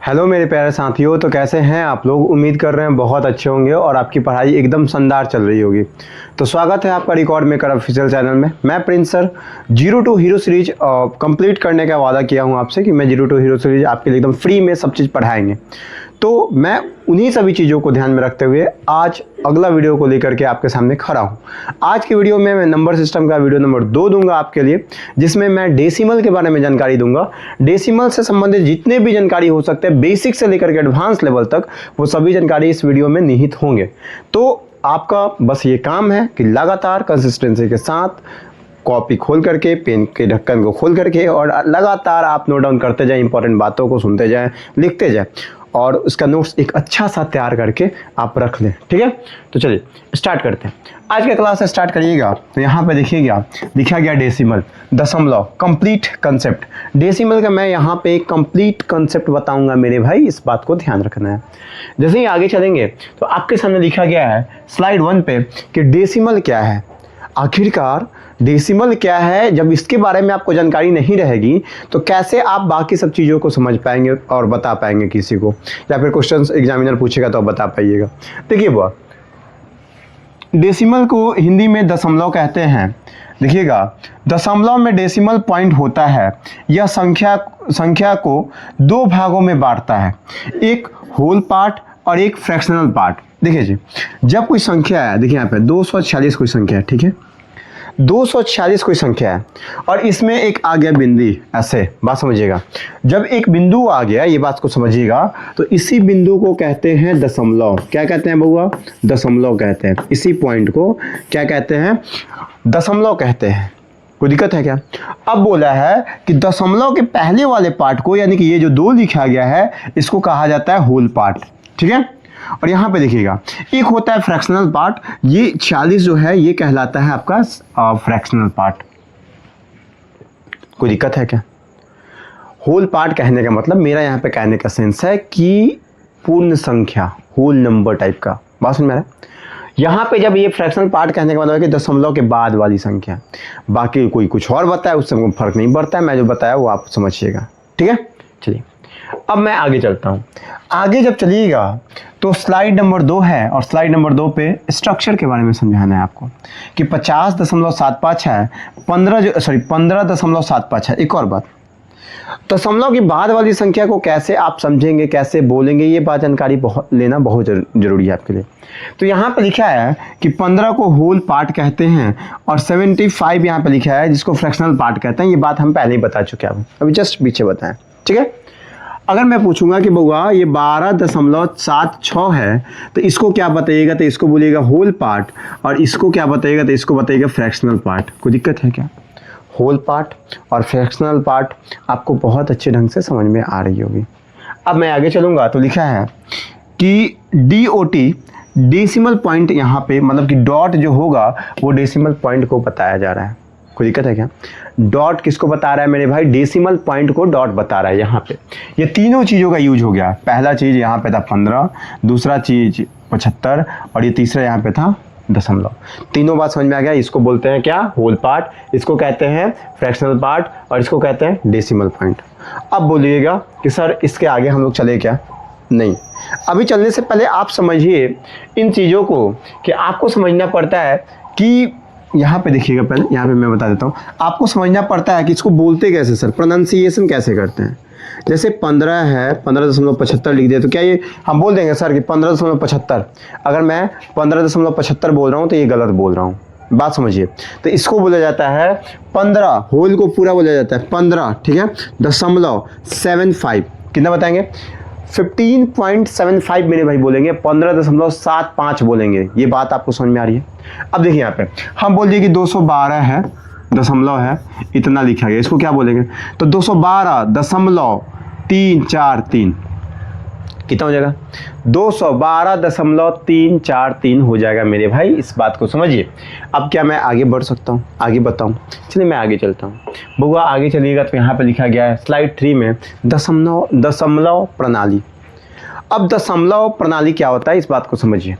Hello मेरे प्यारे साथियों, तो कैसे हैं आप लोग। उम्मीद कर रहे हैं बहुत अच्छे होंगे और आपकी पढ़ाई एकदम शानदार चल रही होगी। तो स्वागत है आपका रिकॉर्ड मेकर ऑफिशियल चैनल में। मैं Prince sir zero to hero series complete करने का वादा किया हूं आपसे कि मैं जीरो टू हीरो सीरीज आपके लिए एकदम फ्री में सब चीज़ पढ़ाएंगे। तो मैं उन्हीं सभी चीज़ों को ध्यान में रखते हुए आज अगला वीडियो को लेकर के आपके सामने खड़ा हूँ। आज की वीडियो में मैं नंबर सिस्टम का वीडियो नंबर 2 दूंगा आपके लिए, जिसमें मैं डेसिमल के बारे में जानकारी दूंगा। डेसिमल से संबंधित जितने भी जानकारी हो सकते हैं बेसिक से लेकर के एडवांस लेवल तक, वो सभी जानकारी इस वीडियो में निहित होंगे। तो आपका बस ये काम है कि लगातार कंसिस्टेंसी के साथ कॉपी खोल करके, पेन के ढक्कन को खोल करके और लगातार आप नोट डाउन करते जाएं, इंपॉर्टेंट बातों को सुनते जाएं, लिखते जाएं और उसका नोट्स एक अच्छा सा तैयार करके आप रख लें। ठीक है, तो चलिए स्टार्ट करते हैं। आज का क्लास स्टार्ट करिएगा तो यहाँ पे देखिएगा लिखा गया डेसिमल, दशमलव, कंप्लीट कंसेप्ट। डेसिमल का मैं यहाँ पे एक कंप्लीट कंसेप्ट बताऊंगा मेरे भाई, इस बात को ध्यान रखना है। जैसे ही आगे चलेंगे तो आपके सामने लिखा गया है स्लाइड 1 पे कि डेसिमल क्या है। आखिरकार डेसिमल क्या है, जब इसके बारे में आपको जानकारी नहीं रहेगी तो कैसे आप बाकी सब चीज़ों को समझ पाएंगे और बता पाएंगे किसी को, या फिर क्वेश्चंस एग्जामिनर पूछेगा तो आप बता पाइएगा। देखिए वो डेसिमल को हिंदी में दशमलव कहते हैं। देखिएगा, दशमलव में डेसिमल पॉइंट होता है। यह संख्या को 2 भागों में बांटता है, एक होल पार्ट और एक फ्रैक्शनल पार्ट। देखिए जी, जब कोई संख्या है, देखिए यहाँ पे 246 कोई संख्या है, ठीक है, 246 कोई संख्या है और इसमें एक आ गया बिंदु, ऐसे बात समझिएगा। जब एक बिंदु आ गया, ये बात को समझिएगा, तो इसी बिंदु को कहते हैं दशमलव। क्या कहते हैं बउआ? दशमलव कहते हैं। इसी पॉइंट को क्या कहते हैं? दशमलव कहते हैं। कोई दिक्कत है क्या? अब बोला है कि दशमलव के पहले वाले पार्ट को, यानी कि ये जो 2 लिखा गया है, इसको कहा जाता है होल पार्ट। ठीक है, और यहाँ पे देखिएगा एक होता है फ्रैक्शनल पार्ट। ये 46 जो है ये कहलाता है आपका फ्रैक्शनल पार्ट। कोई दिक्कत है क्या? होल पार्ट कहने का मतलब, मेरा यहाँ पे कहने का सेंस है कि पूर्ण संख्या, होल नंबर टाइप का। बात समझ में आ रहा है? यहाँ पे जब ये फ्रैक्शनल पार्ट कहने का मतलब है कि दशमलव के बाद वाली संख्या। बाकी कोई कुछ और बताया उससे कोई फर्क नहीं पड़ता है, मैं जो बताया वो आप समझिएगा। ठीक है, चलिए अब मैं आगे चलता हूँ। आगे जब चलिएगा तो स्लाइड नंबर 2 है और स्लाइड नंबर 2 पे स्ट्रक्चर के बारे में समझाना है आपको कि 50.75 है, 15.75 है। एक और बात, दशमलव के बाद वाली संख्या को कैसे आप समझेंगे, कैसे बोलेंगे, ये बात जानकारी लेना बहुत जरूरी है आपके लिए। तो यहाँ पे लिखा है कि 15 को होल पार्ट कहते हैं और 75 यहाँ पे लिखा है जिसको फ्रैक्शनल पार्ट कहते हैं। ये बात हम पहले ही बता चुके हैं, अभी जस्ट पीछे बताएं। ठीक है, अगर मैं पूछूंगा कि बउआ ये 12.76 है तो इसको क्या बताइएगा? तो इसको बोलिएगा होल पार्ट, और इसको क्या बताइएगा? तो इसको बताइएगा फ्रैक्शनल पार्ट। कोई दिक्कत है क्या? होल पार्ट और फ्रैक्शनल पार्ट आपको बहुत अच्छे ढंग से समझ में आ रही होगी। अब मैं आगे चलूंगा तो लिखा है कि DOT, डेसिमल पॉइंट, यहाँ पे मतलब कि डॉट जो होगा वो डेसिमल पॉइंट को बताया जा रहा है। कोई दिक्कत है क्या? डॉट किसको बता रहा है मेरे भाई? डेसिमल पॉइंट को डॉट बता रहा है। यहाँ पे ये तीनों चीज़ों का यूज हो गया। पहला चीज़ यहाँ पे था 15, दूसरा चीज़ 75 और ये तीसरा यहाँ पे था दशमलव। तीनों बात समझ में आ गया। इसको बोलते हैं क्या? होल पार्ट, इसको कहते हैं फ्रैक्शनल पार्ट और इसको कहते हैं डेसिमल पॉइंट। अब बोलिएगा कि सर इसके आगे हम लोग चले क्या? नहीं, अभी चलने से पहले आप समझिए इन चीज़ों को कि आपको समझना पड़ता है कि यहाँ पे देखिएगा, पहले यहाँ पे मैं बता देता हूँ, आपको समझना पड़ता है कि इसको बोलते कैसे सर, प्रोनाउंसिएशन कैसे करते हैं। जैसे 15 है, 15.75 लिख दिया तो क्या ये हम बोल देंगे सर कि 15.75? अगर मैं 15.75 बोल रहा हूँ तो ये गलत बोल रहा हूँ। बात समझिए, तो इसको बोला जाता है 15, होल को पूरा बोला जाता है 15। ठीक है, .75 कितना बताएंगे? 15.75 मेरे भाई बोलेंगे, 15.75 बोलेंगे। ये बात आपको समझ में आ रही है? अब देखिए यहाँ पे हम बोल दिए कि 212 है, दशमलव है, इतना लिखा गया, इसको क्या बोलेंगे? तो 212.343 कितना हो जाएगा? 212.343 हो जाएगा मेरे भाई। इस बात को समझिए। अब क्या मैं आगे बढ़ सकता हूँ, आगे बताऊँ? चलिए मैं आगे चलता हूँ। बउआ आगे चलिएगा तो यहाँ पे लिखा गया है स्लाइड 3 में दशमलव प्रणाली। अब दशमलव प्रणाली क्या होता है इस बात को समझिए।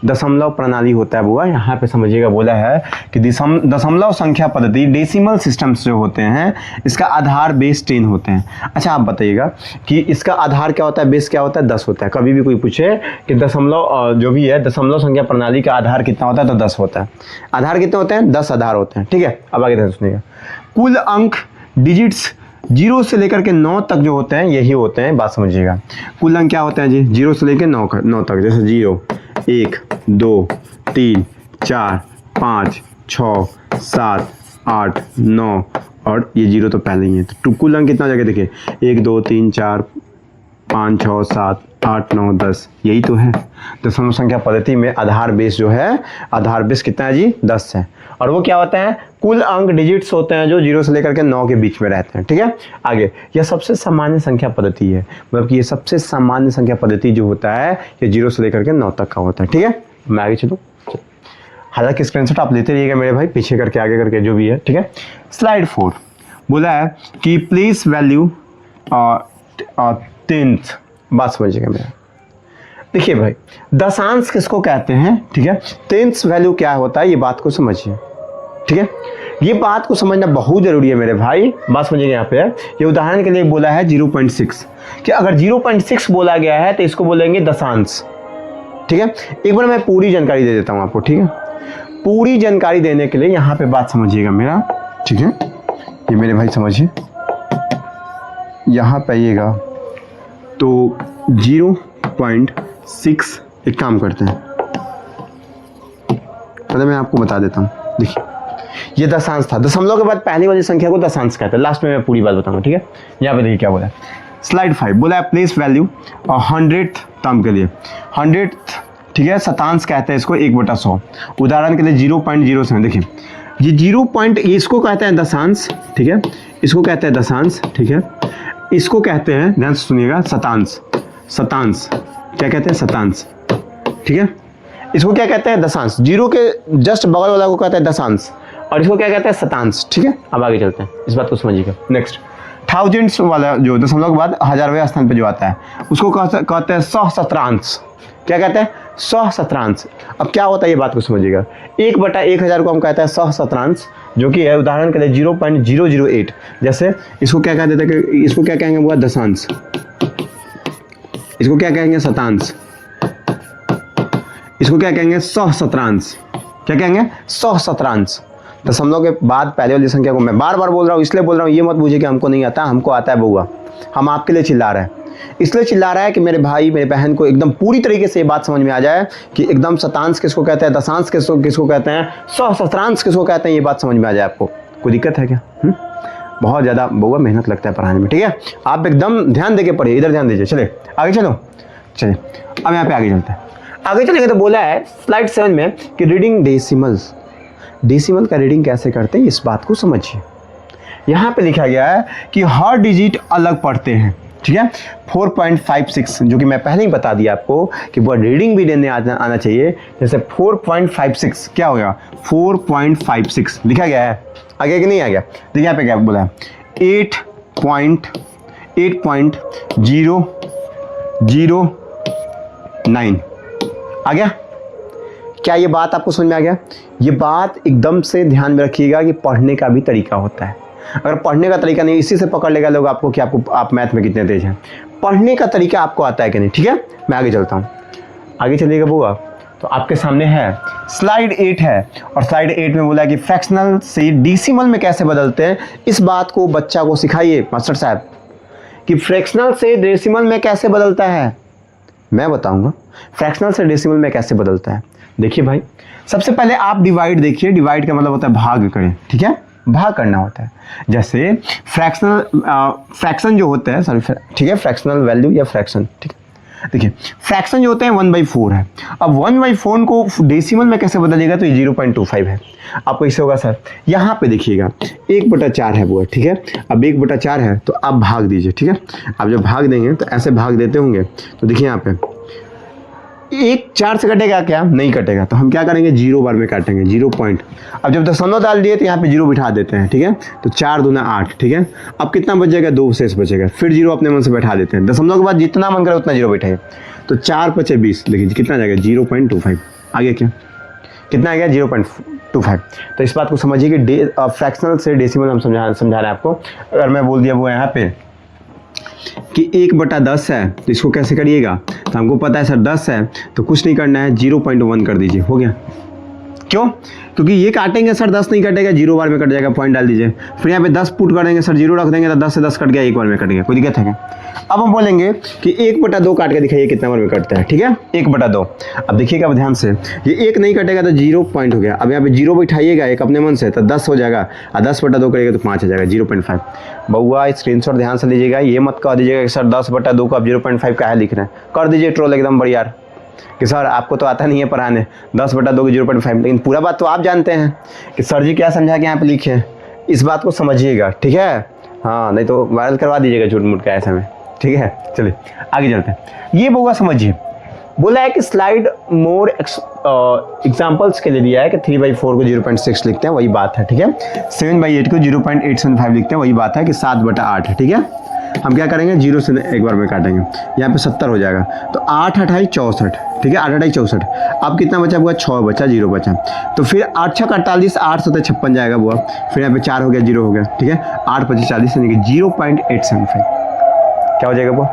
दशमलव प्रणाली होता है बुआ, यहाँ पे समझिएगा बोला है कि दशमलव संख्या पद्धति डेसिमल सिस्टम्स जो होते हैं इसका आधार बेस 10 होते हैं। अच्छा आप बताइएगा कि इसका आधार क्या होता है, बेस क्या होता है, 10 होता है। कभी भी कोई पूछे कि दशमलव जो भी है दशमलव संख्या प्रणाली का आधार कितना होता है तो 10 होता है। आधार कितने होते हैं, 10 आधार होते हैं। ठीक है, अब आगे ध्यान सुनिएगा। कुल अंक डिजिट्स 0 से लेकर के 9 तक जो होते हैं यही होते हैं, बात समझिएगा। कुल अंक क्या होते हैं जी, 0 से लेकर 9 तक, जैसे 0 1 2 3 4 5 6 7 8 9 और ये 0 तो पहले ही है। तो कुल अंक कितना जगह देखिए, 1 2 3 4 5 6 7 8 9 10, यही तो है। दशमलव संख्या पद्धति में आधार बेस जो है, आधार बेस कितना है जी, 10 है। और वो क्या होता है, कुल अंक डिजिट्स होते हैं जो 0 से लेकर के 9 के बीच में रहते हैं। ठीक है, आगे यह सबसे सामान्य संख्या पद्धति है, मतलब कि ये सबसे सामान्य संख्या पद्धति जो होता है ये 0 से लेकर के 9 तक का होता है। ठीक है, मैं आगे चलूँ। हालांकि स्क्रीनशॉट आप लेते रहिएगा मेरे भाई, पीछे करके आगे करके जो भी है। ठीक है, स्लाइड 4 बोला है कि प्लेस वैल्यू 10th, बात समझिएगा मेरा। देखिए भाई, दशांश किसको कहते हैं, ठीक है, 10th वैल्यू क्या होता है, ये बात को समझिए। ठीक है, ये बात को समझना बहुत जरूरी है मेरे भाई, बात समझिएगा। यहाँ पे ये उदाहरण के लिए बोला है 0.6, कि अगर 0.6 बोला गया है तो इसको बोलेंगे दशांश। ठीक है, एक बार मैं पूरी जानकारी दे देता हूँ आपको। ठीक है, पूरी जानकारी देने के लिए यहाँ पे बात समझिएगा मेरा। ठीक है, ये मेरे भाई समझिए, यहाँ पे आइएगा तो 0.6, एक काम करते हैं, पहले मैं आपको बता देता हूँ। देखिए ये दशांश था, दशमलव के बाद पहली वाली संख्या को दशांश कहते हैं। लास्ट में मैं पूरी बात बताऊंगा। ठीक है, यहाँ पे देखिए क्या बोला है, स्लाइड 5 बोला है प्लेस वैल्यू 100th टर्म के लिए 100th, ठीक है, शतांश कहते हैं इसको 1/100। उदाहरण के लिए 0.07, देखिए ये 0. इसको कहते हैं दशांश। ठीक है, इसको कहते हैं दशांश। ठीक है, इसको कहते हैं, ध्यान से सुनिएगा, शतांश। शतांश क्या कहते हैं, शतांश। ठीक है, इसको क्या कहते हैं, दशांश। 0 के जस्ट बगल वाला को कहते हैं दशांश, और इसको क्या कहते हैं, शतांश। ठीक है, अब आगे चलते हैं, इस बात को समझिएगा। नेक्स्ट, थाउजेंड्स वाला जो दशमलव के बाद हजारवें स्थान पे जो आता है उसको कहते हैं सहस्त्रांश। क्या कहते हैं, सहस्त्रांश। अब क्या होता है ये बात को समझिएगा, 1/1000 को हम कहते हैं सहस्त्रांश, जो कि है उदाहरण के लिए 0.008। जैसे इसको क्या कहते हैं, कि इसको क्या कहेंगे वो दशांश, इसको क्या कहेंगे शतांश, इसको क्या कहेंगे सहस्त्रांश। क्या कहेंगे, सहस्त्रांश। दशमलव के बाद पहले वाली संख्या को मैं बार बार बोल रहा हूँ, इसलिए बोल रहा हूँ, ये मत बूझिए कि हमको नहीं आता, हमको आता है बउआ। हम आपके लिए चिल्ला रहे हैं, इसलिए चिल्ला रहा है कि मेरे भाई मेरे बहन को एकदम पूरी तरीके से ये बात समझ में आ जाए कि एकदम शतांश किसको कहते हैं, दशांश किसको कहते हैं, सहस्त्रांश किसको कहते हैं, ये बात समझ में आ जाए आपको। कोई दिक्कत है क्या? बहुत ज़्यादा बउआ मेहनत लगता है पढ़ाने में। ठीक है, आप एकदम ध्यान देके पढ़िए, इधर ध्यान दीजिए। चले आगे चलो, चलिए अब यहाँ पे आगे चलते हैं। आगे चलेंगे तो बोला है स्लाइड 7 में कि रीडिंग डेसिमल्स, डेसिमल का रीडिंग कैसे करते हैं इस बात को समझिए। यहाँ पे लिखा गया है कि हर डिजिट अलग पढ़ते हैं। ठीक है, 4.56, जो कि मैं पहले ही बता दिया आपको कि वो रीडिंग भी देने आना चाहिए। जैसे 4.56 क्या हो गया, 4.56 लिखा गया है, आगे कि नहीं आ गया। देखिए यहाँ पे क्या बोला है, 8.009 आ गया। क्या ये बात आपको समझ में आ गया? ये बात एकदम से ध्यान में रखिएगा कि पढ़ने का भी तरीका होता है। अगर पढ़ने का तरीका नहीं, इसी से पकड़ लेगा लोग आपको कि आप मैथ में कितने तेज हैं। पढ़ने का तरीका आपको आता है कि नहीं। ठीक है, मैं आगे चलता हूँ, आगे चलिएगा बुआ। तो आपके सामने है स्लाइड 8 है, और स्लाइड 8 में बोला है कि फ्रैक्शनल से डेसिमल में कैसे बदलते हैं। इस बात को बच्चा को सिखाइए मास्टर साहब कि फ्रैक्शनल से डेसिमल में कैसे बदलता है। मैं बताऊंगा फ्रैक्शनल से डेसिमल में कैसे बदलता है। देखिए भाई, सबसे पहले आप डिवाइड देखिए, डिवाइड का मतलब होता है भाग करें। ठीक है, भाग करना होता है। जैसे फ्रैक्शन जो होता है, सॉरी, ठीक है, फ्रैक्शनल वैल्यू या फ्रैक्शन। ठीक है, देखिए फ्रैक्शन जो होते हैं 1/4 है। अब 1/4 को डेसिमल में कैसे बदलिएगा, तो ये 0.25 है। आपको इससे होगा सर, यहाँ पे देखिएगा 1/4 है वो। ठीक है, अब 1/4 है तो आप भाग दीजिए। ठीक है, आप जब भाग देंगे तो ऐसे भाग देते होंगे, तो देखिए यहाँ पे 1 4 से कटेगा क्या, नहीं कटेगा। तो हम क्या करेंगे, 0 बार में काटेंगे, 0 पॉइंट। अब जब दशमलव डाल दिए तो यहाँ पे 0 बिठा देते हैं। ठीक है, तो 4 दूना 8। ठीक है, अब कितना बचेगा, 2 शेष बचेगा, फिर 0 अपने मन से बैठा देते हैं। दशमलव के बाद जितना मन करे उतना 0 बैठाइए, तो 4 × 5 = 20, देखिए कितना जाएगा, 0.25। आगे क्या कितना आ गया 0.25। तो इस बात को समझिए कि फ्रैक्शनल से डेसिमल हम समझा रहे हैं आपको। अगर मैं बोल दिया वो यहाँ पे कि 1/10 है तो इसको कैसे करिएगा, तो हमको पता है सर 10 है तो कुछ नहीं करना है 0.1 कर दीजिए, हो गया। क्यों? क्योंकि ये काटेंगे सर 10 नहीं कटेगा, 0 बार में कट जाएगा, पॉइंट डाल दीजिए। फिर यहाँ पे 10 पुट करेंगे सर 0 रख देंगे तो 10 से 10 कट गया, एक बार में कट गया, कोई दिक्कत है क्या? अब हम बोलेंगे कि 1/2 काट के दिखाइए कितना बार में कटता है, ठीक है 1/2। अब देखिएगा ध्यान से, ये 1 नहीं कटेगा तो 0 पॉइंट हो गया। अब यहाँ पे 0 बैठाइएगा एक अपने मन से तो 10 हो जाएगा, और 10/2 करेगा तो 5 हो जाएगा 0.5। बउआ स्क्रीनशॉट ध्यान से लीजिएगा, ये मत कह दीजिएगा कि सर 10/2 को आप 0.5 का है लिख रहे हैं, कर दीजिए ट्रोल एकदम बढ़िया कि सर आपको तो आता नहीं है पढ़ाने 10/2 की 0.5। लेकिन पूरा बात तो आप जानते हैं कि सर जी क्या समझा के यहाँ पे लिखे हैं, इस बात को समझिएगा, ठीक है। हाँ नहीं तो वायरल करवा दीजिएगा झूठ मूठ का ऐसे में, ठीक है। चलिए आगे चलते हैं। ये बउआ समझिए, बोला है कि स्लाइड मोर एग्जाम्पल्स के लिए दिया है कि 3/4 को 0.6 लिखते हैं, वही बात है, ठीक है। 7/8 को 0.875 लिखते हैं, वही बात है कि 7/8 है, ठीक है। हम क्या करेंगे 0 से एक बार में काटेंगे, यहाँ पे 70 हो जाएगा तो 8 8 64, ठीक है 8 8 64। अब कितना बचा बुआ 6 बचा 0 बचा, तो फिर 8 6 48 8 7 56 जाएगा बुआ, फिर यहाँ पे 4 हो गया 0 हो गया, ठीक है 8 25 40 यानी कि 0.875 क्या हो जाएगा बुआ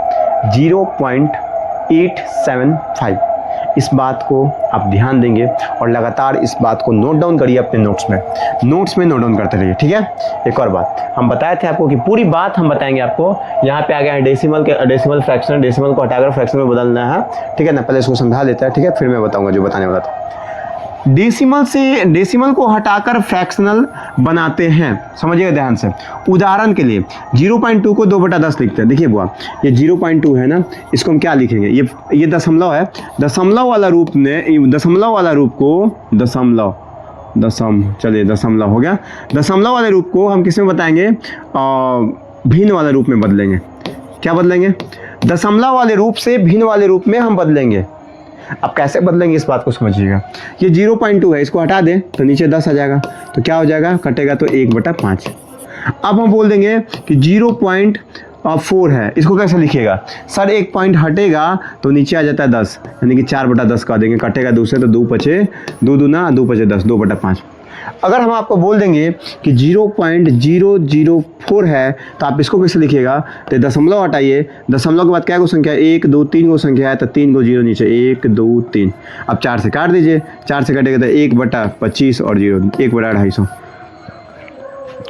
0.875। इस बात को आप ध्यान देंगे और लगातार इस बात को नोट डाउन करिए अपने नोट्स में नोट डाउन करते रहिए, ठीक है। एक और बात हम बताए थे आपको कि पूरी बात हम बताएंगे आपको, यहाँ पे आ गया है डेसिमल फ्रैक्शन, डेसिमल को हटाकर फ्रैक्शन में बदलना है, ठीक है ना। पहले इसको समझा लेता है, ठीक है, फिर मैं बताऊंगा जो बताने वाला था। डेसिमल को हटाकर फ्रैक्शनल बनाते हैं, समझिएगा ध्यान से। उदाहरण के लिए 0.2 को 2/10 लिखते हैं। देखिए बुआ ये 0.2 है ना, इसको हम क्या लिखेंगे, ये दशमलव है, दशमलव वाला रूप को दशमलव हो गया। दशमलव वाले रूप को हम किस में बताएंगे, भिन्न वाले रूप में बदलेंगे। क्या बदलेंगे, दशमलव वाले रूप से भिन्न वाले रूप में हम बदलेंगे। अब कैसे बदलेंगे इस बात को समझिएगा। ये 0.2 है, इसको हटा दें तो नीचे 10 आ जाएगा, तो क्या हो जाएगा कटेगा तो 1/5। अब हम बोल देंगे कि 0.4 है, इसको कैसे लिखिएगा सर, एक पॉइंट हटेगा तो नीचे आ जाता है 10, यानी कि 4/10 कर देंगे, कटेगा 2 से तो 2 पचे 2 दूना 2 पचे 10 2/5। अगर हम आपको बोल देंगे कि 0.004 है तो आप इसको कैसे लिखिएगा, तो दशमलव हटाइए, दशमलव के बाद क्या को संख्या 1 2 3 को संख्या है तो 3 को 0 नीचे 1 2 3। अब 4 से काट दीजिए, 4 से कटेगा तो 1/25 और 0 1/250।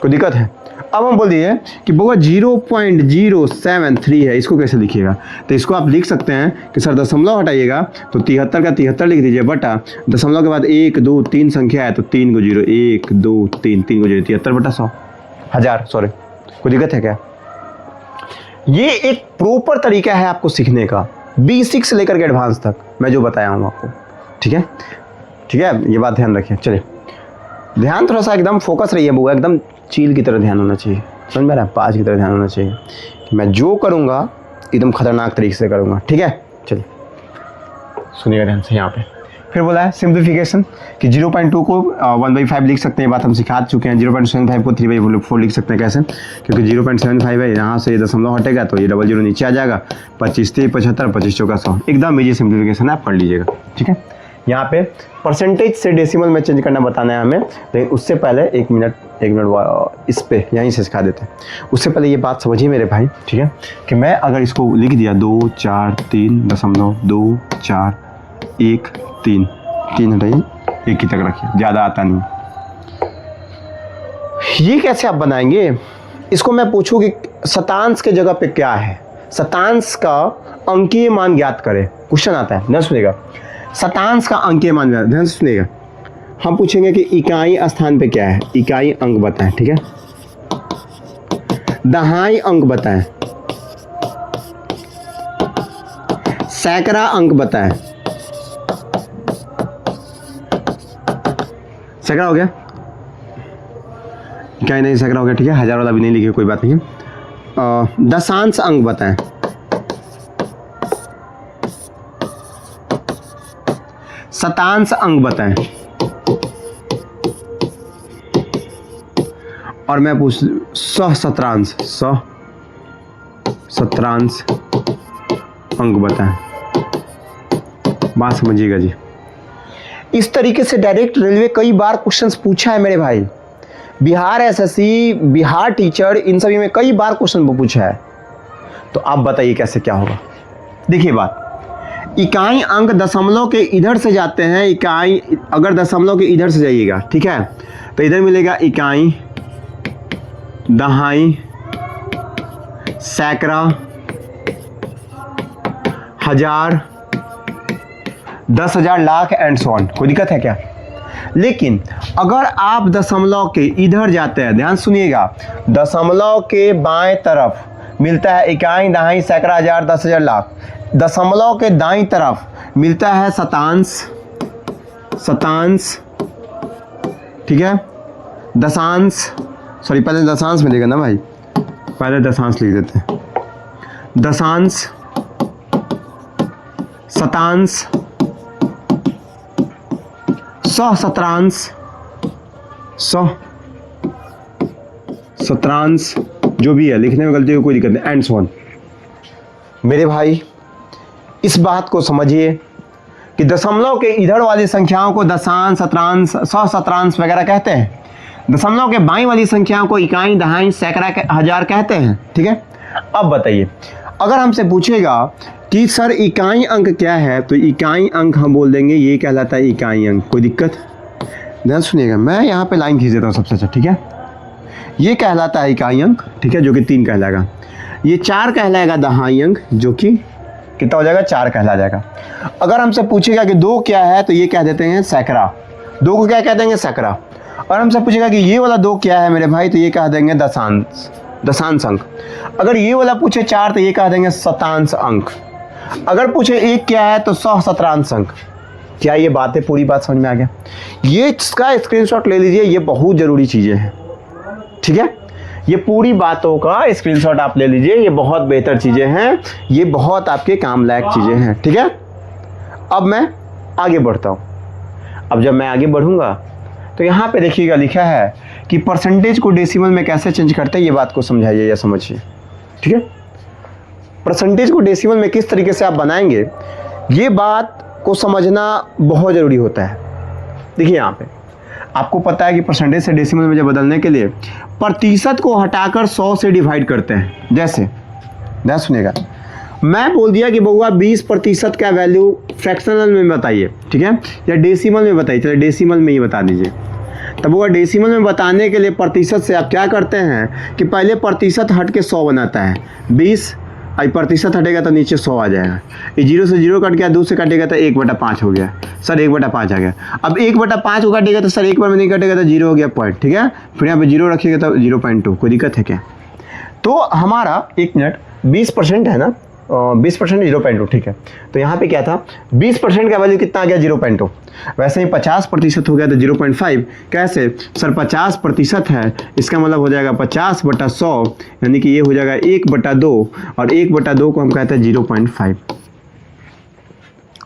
कोई दिक्कत है? अब हम बोल दिए कि बउआ 0.073 है, इसको कैसे लिखिएगा, तो इसको आप लिख सकते हैं कि सर दशमलव हटाइएगा तो 73 का 73 लिख दीजिए, बटा दशमलव के बाद 1 2 3 संख्या है तो 3 को 0 1 2 3 3 को 0 73/100 1000। सॉरी कोई दिक्कत है क्या? ये एक प्रॉपर तरीका है आपको सीखने का, बेसिक से लेकर के एडवांस तक मैं जो बताया हूँ आपको, ठीक है, ये बात ध्यान रखिए। चलिए ध्यान थोड़ा सा एकदम फोकस रहिए बउआ, एकदम चील की तरह ध्यान होना चाहिए, समझ में आ रहा है, बाज की तरह ध्यान होना चाहिए कि मैं जो करूँगा एकदम खतरनाक तरीके से करूँगा, ठीक है। चलिए सुनिएगा ध्यान से। यहाँ पे फिर बोला है सिंप्लीफिकेशन कि 0.2 को 1/5 लिख सकते हैं, बात हम सिखा चुके हैं। 0.75 को 3/4 लिख सकते हैं, कैसे, क्योंकि 0.75 है, यहाँ से दशमलव हटेगा तो ये 00 नीचे आ जाएगा, 25 3 75 25 चौका 100। एकदम इजी सिंप्लीफिकेशन आप कर लीजिएगा, ठीक है। यहाँ पे परसेंटेज से डेसिमल में चेंज करना बताना है हमें, लेकिन उससे पहले एक मिनट इस पे यहीं से सिखा देते हैं। उससे पहले ये बात समझिए मेरे भाई, ठीक है, कि मैं अगर इसको लिख दिया 2 4 3.2 4 1 3 3 हटाइए, एक ही तक रखिए, ज़्यादा आता नहीं। ये कैसे आप बनाएंगे, इसको मैं पूछूँ कि शतांश के जगह पे क्या है, शतांश का अंकीय मान ज्ञात करें, क्वेश्चन आता है, ध्यान सुनिएगा। शतांश का अंकीय मान, ध्यान से सुनिएगा। हम पूछेंगे कि इकाई स्थान पे क्या है, इकाई अंक बताएं, ठीक है, दहाई अंक बताएं, सैकड़ा अंक बताएं, सैकड़ा हो गया, इकाई नहीं सैकड़ा हो गया, ठीक है, हजार वाला भी नहीं लिखे, कोई बात नहीं है। दशांश अंक बताएं, शतांश अंक बताएं, और मैं पूछ सहस्त्रांश अंक बताएं। बात समझिएगा जी। इस तरीके से डायरेक्ट रेलवे कई बार क्वेश्चंस पूछा है मेरे भाई। बिहार एसएससी, बिहार टीचर, इन सभी में कई बार क्वेश्चन पूछा है। तो आप बताइए कैसे क्या होगा। देखिए बात, इकाई अंक दशमलव के इधर से जाते हैं। इकाई अगर दशमलव के इधर से जाइएगा, ठीक है, तो इधर मिलेगा इकाई, दहाई, सैकड़ा, हजार, 10,000, लाख एंड सो ऑन। कोई दिक्कत है क्या? लेकिन अगर आप दशमलव के इधर जाते हैं, ध्यान सुनिएगा, दशमलव के बाएं तरफ मिलता है इकाई, दहाई, सैकड़ा, हजार, 10,000, लाख। दशमलव के दाईं तरफ मिलता है शतांश, ठीक है, दशांश, सॉरी पहले दशांश मिलेगा ना भाई, पहले दशांश लिख देते हैं, दशांश, शतांश, सहस्त्रांश, सहस्त्रांश, जो भी है, लिखने में गलती हो कोई दिक्कत नहीं, एंड सो ऑन। मेरे भाई इस बात को समझिए कि दशमलव के इधर वाली संख्याओं को दशांश, शतांश, सहस्त्रांश वगैरह कहते हैं। दशमलव के बाईं वाली संख्याओं को इकाई, दहाई, सैकड़ा, हजार कहते हैं, ठीक है। अब बताइए, अगर हमसे पूछेगा कि सर इकाई अंक क्या है, तो इकाई अंक हम बोल देंगे ये कहलाता है इकाई अंक। कोई दिक्कत? ध्यान सुनिएगा, मैं यहाँ पे लाइन खींच देता हूँ सबसे अच्छा, ठीक है। ये कहलाता है इकाई अंक, ठीक है, जो कि 3 कहलाएगा। ये 4 कहलाएगा दहाई अंक, जो कि कितना हो जाएगा, 4 कहला जाएगा। अगर हमसे पूछेगा कि 2 क्या है, तो ये कह देते हैं सैकड़ा। 2 को क्या कह देंगे, सैकड़ा। और हमसे पूछेगा कि ये वाला 2 क्या है मेरे भाई, तो ये कह देंगे दशांश अंक। अगर ये वाला पूछे 4, तो ये कह देंगे शतांश अंक। अगर पूछे 1 क्या है, तो सहस्त्रांश अंक। क्या ये बातें, पूरी बात समझ में आ गया? ये इसका स्क्रीनशॉट ले लीजिए, ये बहुत ज़रूरी चीज़ें हैं, ठीक है। ये पूरी बातों का स्क्रीनशॉट आप ले लीजिए, ये बहुत बेहतर चीज़ें हैं, ये बहुत आपके काम लायक चीज़ें हैं, ठीक है। अब मैं आगे बढ़ता हूँ। अब जब मैं आगे बढ़ूँगा तो यहाँ पे देखिएगा लिखा है कि परसेंटेज को डेसिमल में कैसे चेंज करते हैं, ये बात को समझाइए या समझिए, ठीक है। परसेंटेज को डेसिमल में किस तरीके से आप बनाएंगे, ये बात को समझना बहुत ज़रूरी होता है। देखिए यहाँ पे आपको पता है कि परसेंटेज से डेसिमल में जब बदलने के लिए प्रतिशत को हटाकर 100 से डिवाइड करते हैं। जैसे ध्यान सुनिएगा, मैं बोल दिया कि बउआ 20% का वैल्यू फ्रैक्शनल में बताइए, ठीक है, या डेसिमल में बताइए। चलिए डेसिमल में ही बता दीजिए। तब बउआ डेसिमल में बताने के लिए प्रतिशत से आप क्या करते हैं कि पहले प्रतिशत हट के 100 बनाता है। 20 प्रतिशत हटेगा तो नीचे 100 आ जाएगा। ये 0 से 0 कट गया, 2 से कटेगा तो 1/5 हो गया। सर 1/5 आ गया। अब 1/5 को काटेगा तो सर एक बार में नहीं कटेगा तो 0 हो गया पॉइंट, ठीक है। फिर यहाँ पे 0 रखिएगा तो 0.2। कोई दिक्कत है क्या? तो हमारा 1 मिनट 20% है ना, 20% 0.2, ठीक है। तो यहाँ पे क्या था, 20% का वैल्यू कितना आ गया, 0.2। वैसे ही 50% हो गया तो 0.5। कैसे सर, 50% है, इसका मतलब हो जाएगा 50/100, यानी कि ये हो जाएगा 1/2, और 1/2 को हम कहते हैं 0.5।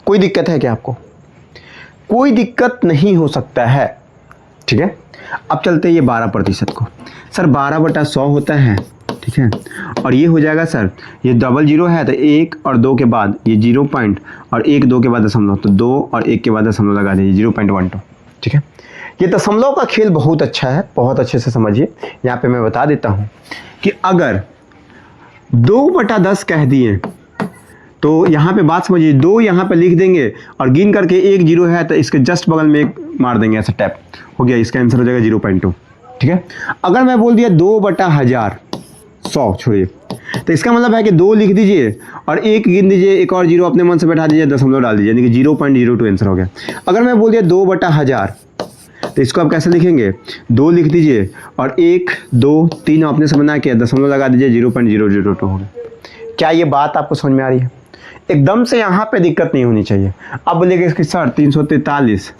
कोई दिक्कत है क्या आपको? कोई दिक्कत नहीं हो सकता है, ठीक है। अब चलते हैं ये 12% को। सर 12/100 होता है, ठीक है, और ये हो जाएगा सर, ये डबल 0 है तो 1 और 2 के बाद ये 0 पॉइंट, और 1 2 के बाद दशमलव, तो 2 और 1 के बाद दशमलव लगा दीजिए, 0.12, ठीक है। ये दशमलव का खेल बहुत अच्छा है, बहुत अच्छे से समझिए। यहाँ पे मैं बता देता हूँ कि अगर 2/10 कह दिए तो यहाँ पे बात समझिए, 2 यहाँ पे लिख देंगे और गिन करके 1 0 है तो इसके जस्ट बगल में 1 मार देंगे, ऐसा टैप हो गया, इसका आंसर हो जाएगा 0.2, ठीक है। अगर मैं बोल दिया 2/1000, 100 छोड़िए, तो इसका मतलब है कि 2 लिख दीजिए और 1 गिन दीजिए, एक और 0 अपने मन से बैठा दीजिए, दशमलव डाल दीजिए, यानी कि 0.02 आंसर हो गया। अगर मैं बोल दिया 2/1000, तो इसको आप कैसे लिखेंगे, 2 लिख दीजिए और 1 2 3 अपने से बना के दशमलव लगा दीजिए, 0.002 हो गया। क्या ये बात आपको समझ में आ रही है? एकदम से यहाँ पे दिक्कत नहीं होनी चाहिए। अब बोलिएगा इसकी सर 343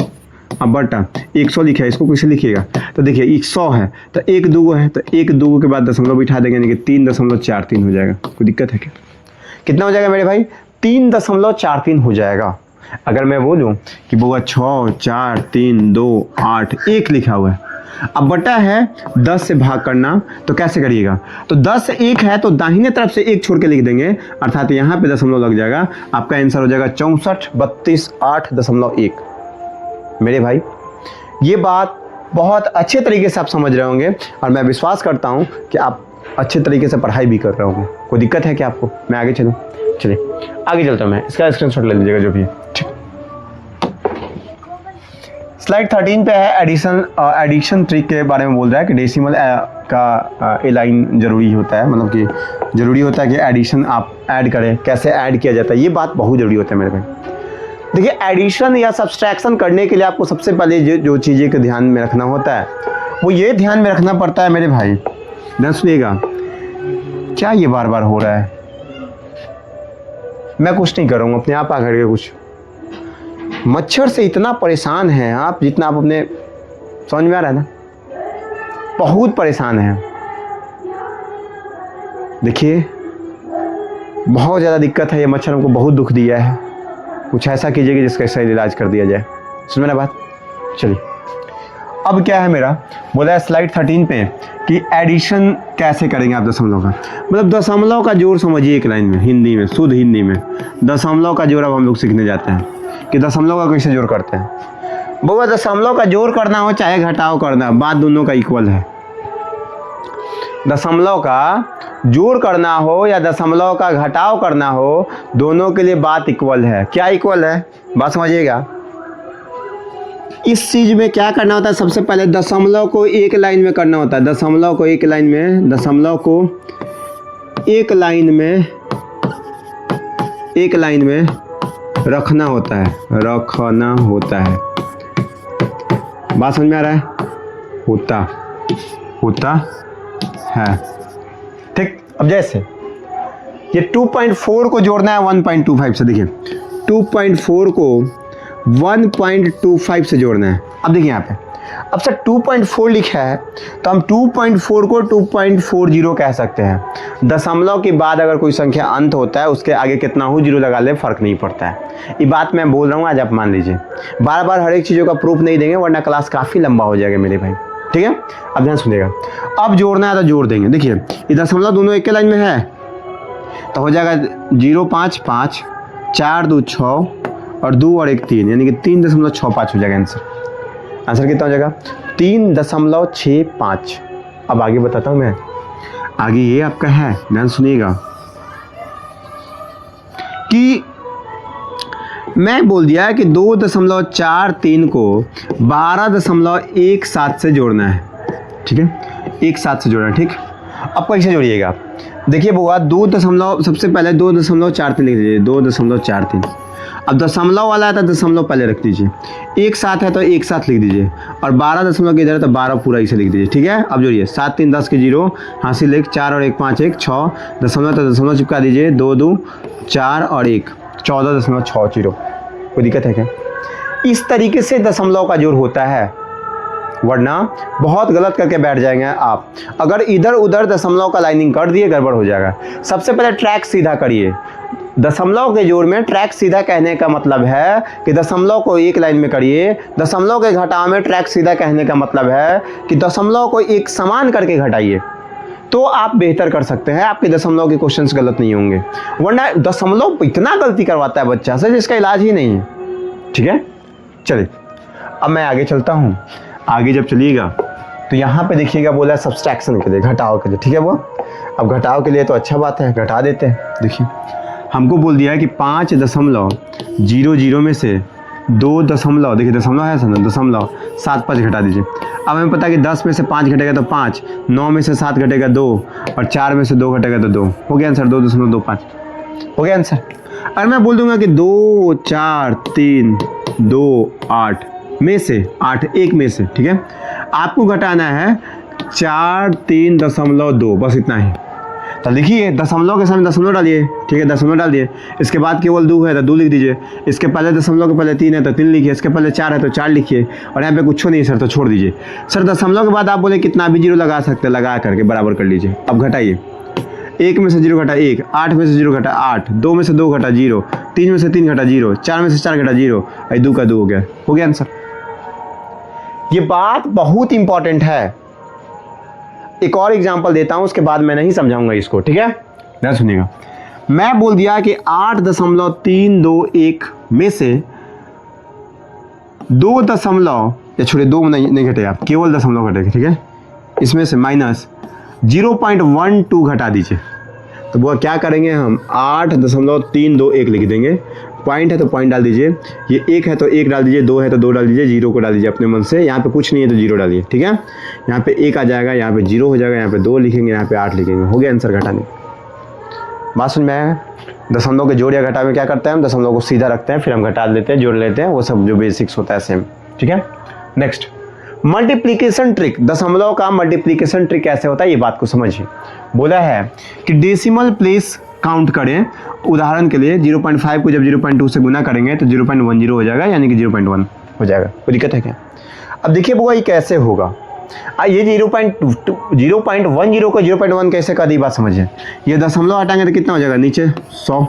अब बटा 100 लिखा है, इसको कैसे लिखिएगा, तो देखिए 100 है तो 1 2 है, तो 1 2 के बाद दशमलव बिठा देंगे, यानी कि 3.43 हो जाएगा। कोई दिक्कत है क्या? कितना हो जाएगा मेरे भाई? 3.43 हो जाएगा। अगर मैं बोलूँ कि बुआ 6 4 3 2 8 1 लिखा हुआ है, अब बटा है 10 से भाग करना, तो कैसे करिएगा, तो 10 1 है तो दाहिने तरफ से 1 छोड़ के लिख देंगे, अर्थात यहाँ पे दशमलव लग जाएगा, आपका आंसर हो जाएगा 64 32 8.1। मेरे भाई ये बात बहुत अच्छे तरीके से आप समझ रहे होंगे और मैं विश्वास करता हूँ कि आप अच्छे तरीके से पढ़ाई भी कर रहे होंगे। कोई दिक्कत है क्या आपको? मैं आगे चलूँ? चलिए आगे चलता हूँ मैं, इसका स्क्रीनशॉट ले लीजिएगा जो भी है। ठीक, स्लाइड 13 पे है एडिशन ट्रिक के बारे में बोल रहा है कि डेसिमल का लाइन जरूरी होता है, मतलब कि ज़रूरी होता है कि एडिशन आप ऐड करें, कैसे ऐड किया जाता है, ये बात बहुत ज़रूरी होता है मेरे भाई। देखिए एडिशन या सब्सट्रैक्शन करने के लिए आपको सबसे पहले जो चीज़ें को ध्यान में रखना होता है वो ये ध्यान में रखना पड़ता है मेरे भाई। ध्यान सुनिएगा, क्या ये बार बार हो रहा है? मैं कुछ नहीं करूँगा, अपने आप आ करके कुछ मच्छर से इतना परेशान हैं आप जितना आप अपने समझ में आ रहा है ना, बहुत परेशान हैं। देखिए बहुत ज़्यादा दिक्कत है, ये मच्छर हमको बहुत दुख दिया है, कुछ ऐसा कीजिए कि जिसका सही इलाज कर दिया जाए। सुन मेरा बात। चलिए अब क्या है मेरा बोला है स्लाइड 13 पे कि एडिशन कैसे करेंगे आप दशमलव का, मतलब दशमलव का जोड़ समझिए एक लाइन में, हिंदी में, शुद्ध हिंदी में दशमलव का जोड़ अब हम लोग सीखने जाते हैं कि दशमलव का कैसे जोड़ करते हैं। वो दशमलव का जोड़ करना हो चाहे घटाव करना, बात दोनों का इक्वल है। दशमलव का जोड़ करना हो या दशमलव का घटाव करना हो, दोनों के लिए बात इक्वल है। क्या इक्वल है? बात समझिएगा। इस चीज में क्या करना होता है, सबसे पहले दशमलव को एक लाइन में करना होता है, दशमलव को एक लाइन में, दशमलव को एक लाइन में रखना होता है, रखना होता है। बात समझ में आ रहा है? होता है। ठीक, अब जैसे ये 2.4 को जोड़ना है 1.25 से। देखिए 2.4 को 1.25 से जोड़ना है। अब देखिए यहाँ पे, अब सर 2.4 लिखा है तो हम 2.4 को 2.40 कह सकते हैं। दशमलव के बाद अगर कोई संख्या अंत होता है उसके आगे कितना हो जीरो लगा ले, फर्क नहीं पड़ता है। ये बात मैं बोल रहा हूँ, आज आप मान लीजिए। बार बार हर एक चीज़ों का प्रूफ नहीं देंगे वरना क्लास काफ़ी लंबा हो जाएगा मेरे भाई। ठीक है, अब ध्यान सुनिएगा। अब जोड़ना है तो जोड़ देंगे। देखिए ये दशमलव दोनों एक के लाइन में है तो हो जाएगा 0 5 5, 4 2 6 और 2 और 1 3, यानी कि 3.65 हो जाएगा आंसर। आंसर कितना हो जाएगा? 3.65। अब आगे बताता हूँ मैं, आगे ये आपका है, ध्यान सुनिएगा कि मैं बोल दिया है कि 2.43 को 12.17 से जोड़ना है। ठीक है, 1 7 से जोड़ना है। ठीक, अब कैसे जोड़िएगा? देखिए बुआ, सबसे पहले 2.43 लिख दीजिए, 2.43। अब दशमलव वाला है तो दशमलव पहले रख दीजिए, 1 7 है तो 1 7 लिख दीजिए और 12 दशमलव के इधर है तो 12 पूरा इसे लिख दीजिए। ठीक है, अब जोड़िए 7 3 10 के 0, हासिल 1, 4 और 1 5 1 6, दशमलव तो दशमलव चिपका दीजिए, 2 2 4 और 1 14.60। कोई दिक्कत है क्या? इस तरीके से दशमलव का जोड़ होता है, वरना बहुत गलत करके बैठ जाएंगे आप। अगर इधर उधर दशमलव का लाइनिंग कर दिए गड़बड़ हो जाएगा। सबसे पहले ट्रैक सीधा करिए। दशमलव के जोड़ में ट्रैक सीधा कहने का मतलब है कि दशमलव को एक लाइन में करिए। दशमलव के घटाव में ट्रैक सीधा कहने का मतलब है कि दशमलव को एक समान करके घटाइए, तो आप बेहतर कर सकते हैं, आपके दशमलव के क्वेश्चंस गलत नहीं होंगे। वरना दशमलव इतना गलती करवाता है बच्चा से जिसका इलाज ही नहीं है। ठीक है, चलिए अब मैं आगे चलता हूँ। आगे जब चलिएगा तो यहाँ पे देखिएगा बोला है सब्सट्रैक्शन के लिए, घटाव के लिए। ठीक है, वो अब घटाव के लिए तो अच्छा बात है, घटा देते हैं। देखिए हमको बोल दिया है कि 5.00 में से 2 दशमलव, देखिए दशमलव है सर, दशमलव 7 5 घटा दीजिए। अब हमें पता है कि 10 में से 5 घटेगा तो 5, 9 में से 7 घटेगा 2 और 4 में से 2 घटेगा तो 2। हो गया आंसर 2.25 हो गया आंसर। और मैं बोल दूंगा कि 2 4 3 2 8 में से 8 1 में से, ठीक है, आपको घटाना है 4 3.2, बस इतना ही। तो लिखिए दशमलव के सामने दशमलव डालिए। ठीक है, दशमलव डाल दिए। इसके बाद केवल 2 है तो 2 लिख दीजिए। इसके पहले दशमलव के पहले 3 है तो 3 लिखिए। इसके पहले 4 है तो 4 लिखिए। और यहाँ पे कुछ नहीं है सर तो छोड़ दीजिए। सर दशमलव के बाद आप बोले कितना भी जीरो लगा सकते हैं, लगा करके बराबर कर लीजिए। अब घटाइए, 1 में से 0 घटा 1, 8 में से 0 घटा 8, 2 में से 2 घटा 0, 3 में से 3 घटा 0, 4 में से 4 घटा 0, 2 का 2 हो गया आंसर। ये बात बहुत इंपॉर्टेंट है। एक और एग्जांपल देता हूं, उसके बाद मैं नहीं समझाऊंगा इसको। ठीक है, ध्यान सुनिएगा। मैं बोल दिया कि 8.321 में से 2 दशमलव या छोड़िए 2 नहीं घटेगा, केवल दशमलव घटेगा, ठीक है। इसमें से माइनस 0.12 घटा दीजिए, तो वो क्या करेंगे हम 8.321 लिख देंगे। पॉइंट है तो पॉइंट डाल दीजिए, ये 1 है तो 1 डाल दीजिए, 2 है तो 2 डाल दीजिए, 0 को डाल दीजिए अपने मन से। यहाँ पे कुछ नहीं है तो 0 डालिए, ठीक है। यहाँ पे 1 आ जाएगा, यहाँ पे 0 हो जाएगा, यहाँ पे 2 लिखेंगे, यहाँ पे 8 लिखेंगे, हो गया आंसर घटाने। बात समझ में आया? दशमलव के जोड़ या घटा में क्या करते हैं हम, दशमलव को सीधा रखते हैं, फिर हम घटा लेते हैं, जोड़ लेते हैं, वो सब जो बेसिक्स होता है सेम, ठीक है। नेक्स्ट मल्टीप्लिकेशन ट्रिक, दशमलव का मल्टीप्लिकेशन ट्रिक कैसे होता है ये बात को समझिए। बोला है कि डेसिमल प्लेस काउंट करें, उदाहरण के लिए 0.5 को जब 0.2 से गुना करेंगे तो 0.10 हो जाएगा, यानी कि 0.1 हो जाएगा। कोई दिक्कत है क्या? अब देखिए बुआ ये कैसे होगा, ये 0.10 को 0.1 कैसे कर दी, बात समझिए। ये दशमलव हटाएंगे तो कितना हो जाएगा, नीचे 100,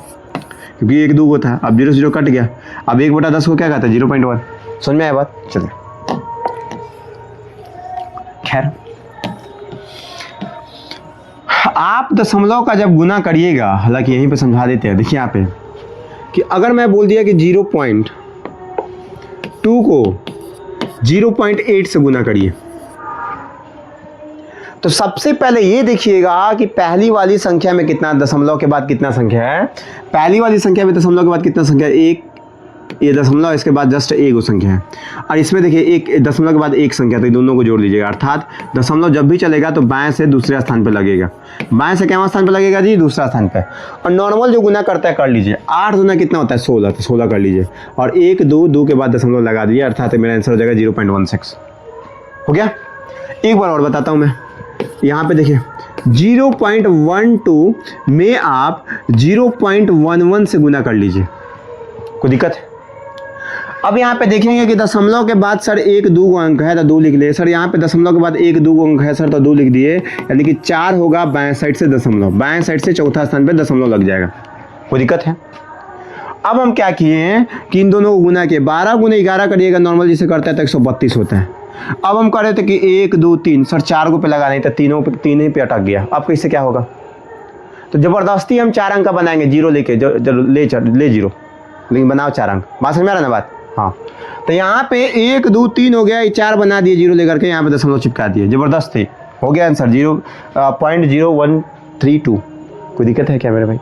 क्योंकि 1 2 को था, अब 0 0 कट गया, अब 1/10 को क्या कहता है 0.1। समझ में आया बात? चलिए खैर, आप दशमलव का जब गुना करिएगा, हालांकि यहीं पे समझा देते हैं, देखिए यहाँ पे कि अगर मैं बोल दिया कि 0.2 को 0.8 से गुना करिए, तो सबसे पहले ये देखिएगा कि पहली वाली संख्या में कितना, दशमलव के बाद कितना संख्या है, पहली वाली संख्या में दशमलव के बाद कितना संख्या है, 1, ये दशमलव, इसके बाद जस्ट एक वो संख्या है, और इसमें देखिए एक दशमलव के बाद एक संख्या, तो ये दोनों को जोड़ लीजिएगा। अर्थात दशमलव जब भी चलेगा तो बाएं से दूसरे स्थान पे लगेगा, बाएं से क्या स्थान पे लगेगा जी, दूसरा स्थान पे। और नॉर्मल जो गुना करता है कर लीजिए, 8 गुना कितना होता है 16, तो 16 कर लीजिए, और 1 2 2 के बाद दशमलव लगा दीजिए, अर्थात मेरा आंसर हो जाएगा 0.16। हो गया? एक बार और बताता हूँ मैं, यहाँ पे देखिए 0.12 में आप 0.11 से गुना कर लीजिए, कोई दिक्कत है? अब यहाँ पे देखेंगे कि दशमलव के बाद सर 1 2 अंक है तो 2 लिख लिए सर, यहाँ पे दशमलव के बाद 1 2 अंक है सर तो 2 लिख दिए, यानी कि 4 होगा बाएं साइड से दशमलव, बाएं साइड से चौथा स्थान पे दशमलव लग जाएगा। कोई दिक्कत है? अब हम क्या किए हैं कि इन दोनों को गुना किए, 12 गुना 11 करिएगा नॉर्मल जिसे करता है तो 132 होता है। अब हम कर रहे थे कि 1 2 3 सर 4 को पे लगा नहीं था, तीनों पे, तीन ही पे अटक गया। अब कैसे क्या होगा, तो ज़बरदस्ती हम 4 अंक का बनाएंगे, 0 लेके ले 0, लेकिन बनाओ 4 अंक। बात समझ में आ रहा ना बात? हाँ, तो यहाँ पे 1 2 3 हो गया, 4 बना दिए 0 लेकर के, यहाँ पे दशमलव चिपका दिए, जबरदस्त थी, हो गया आंसर 0.0132। कोई दिक्कत है क्या मेरे भाई?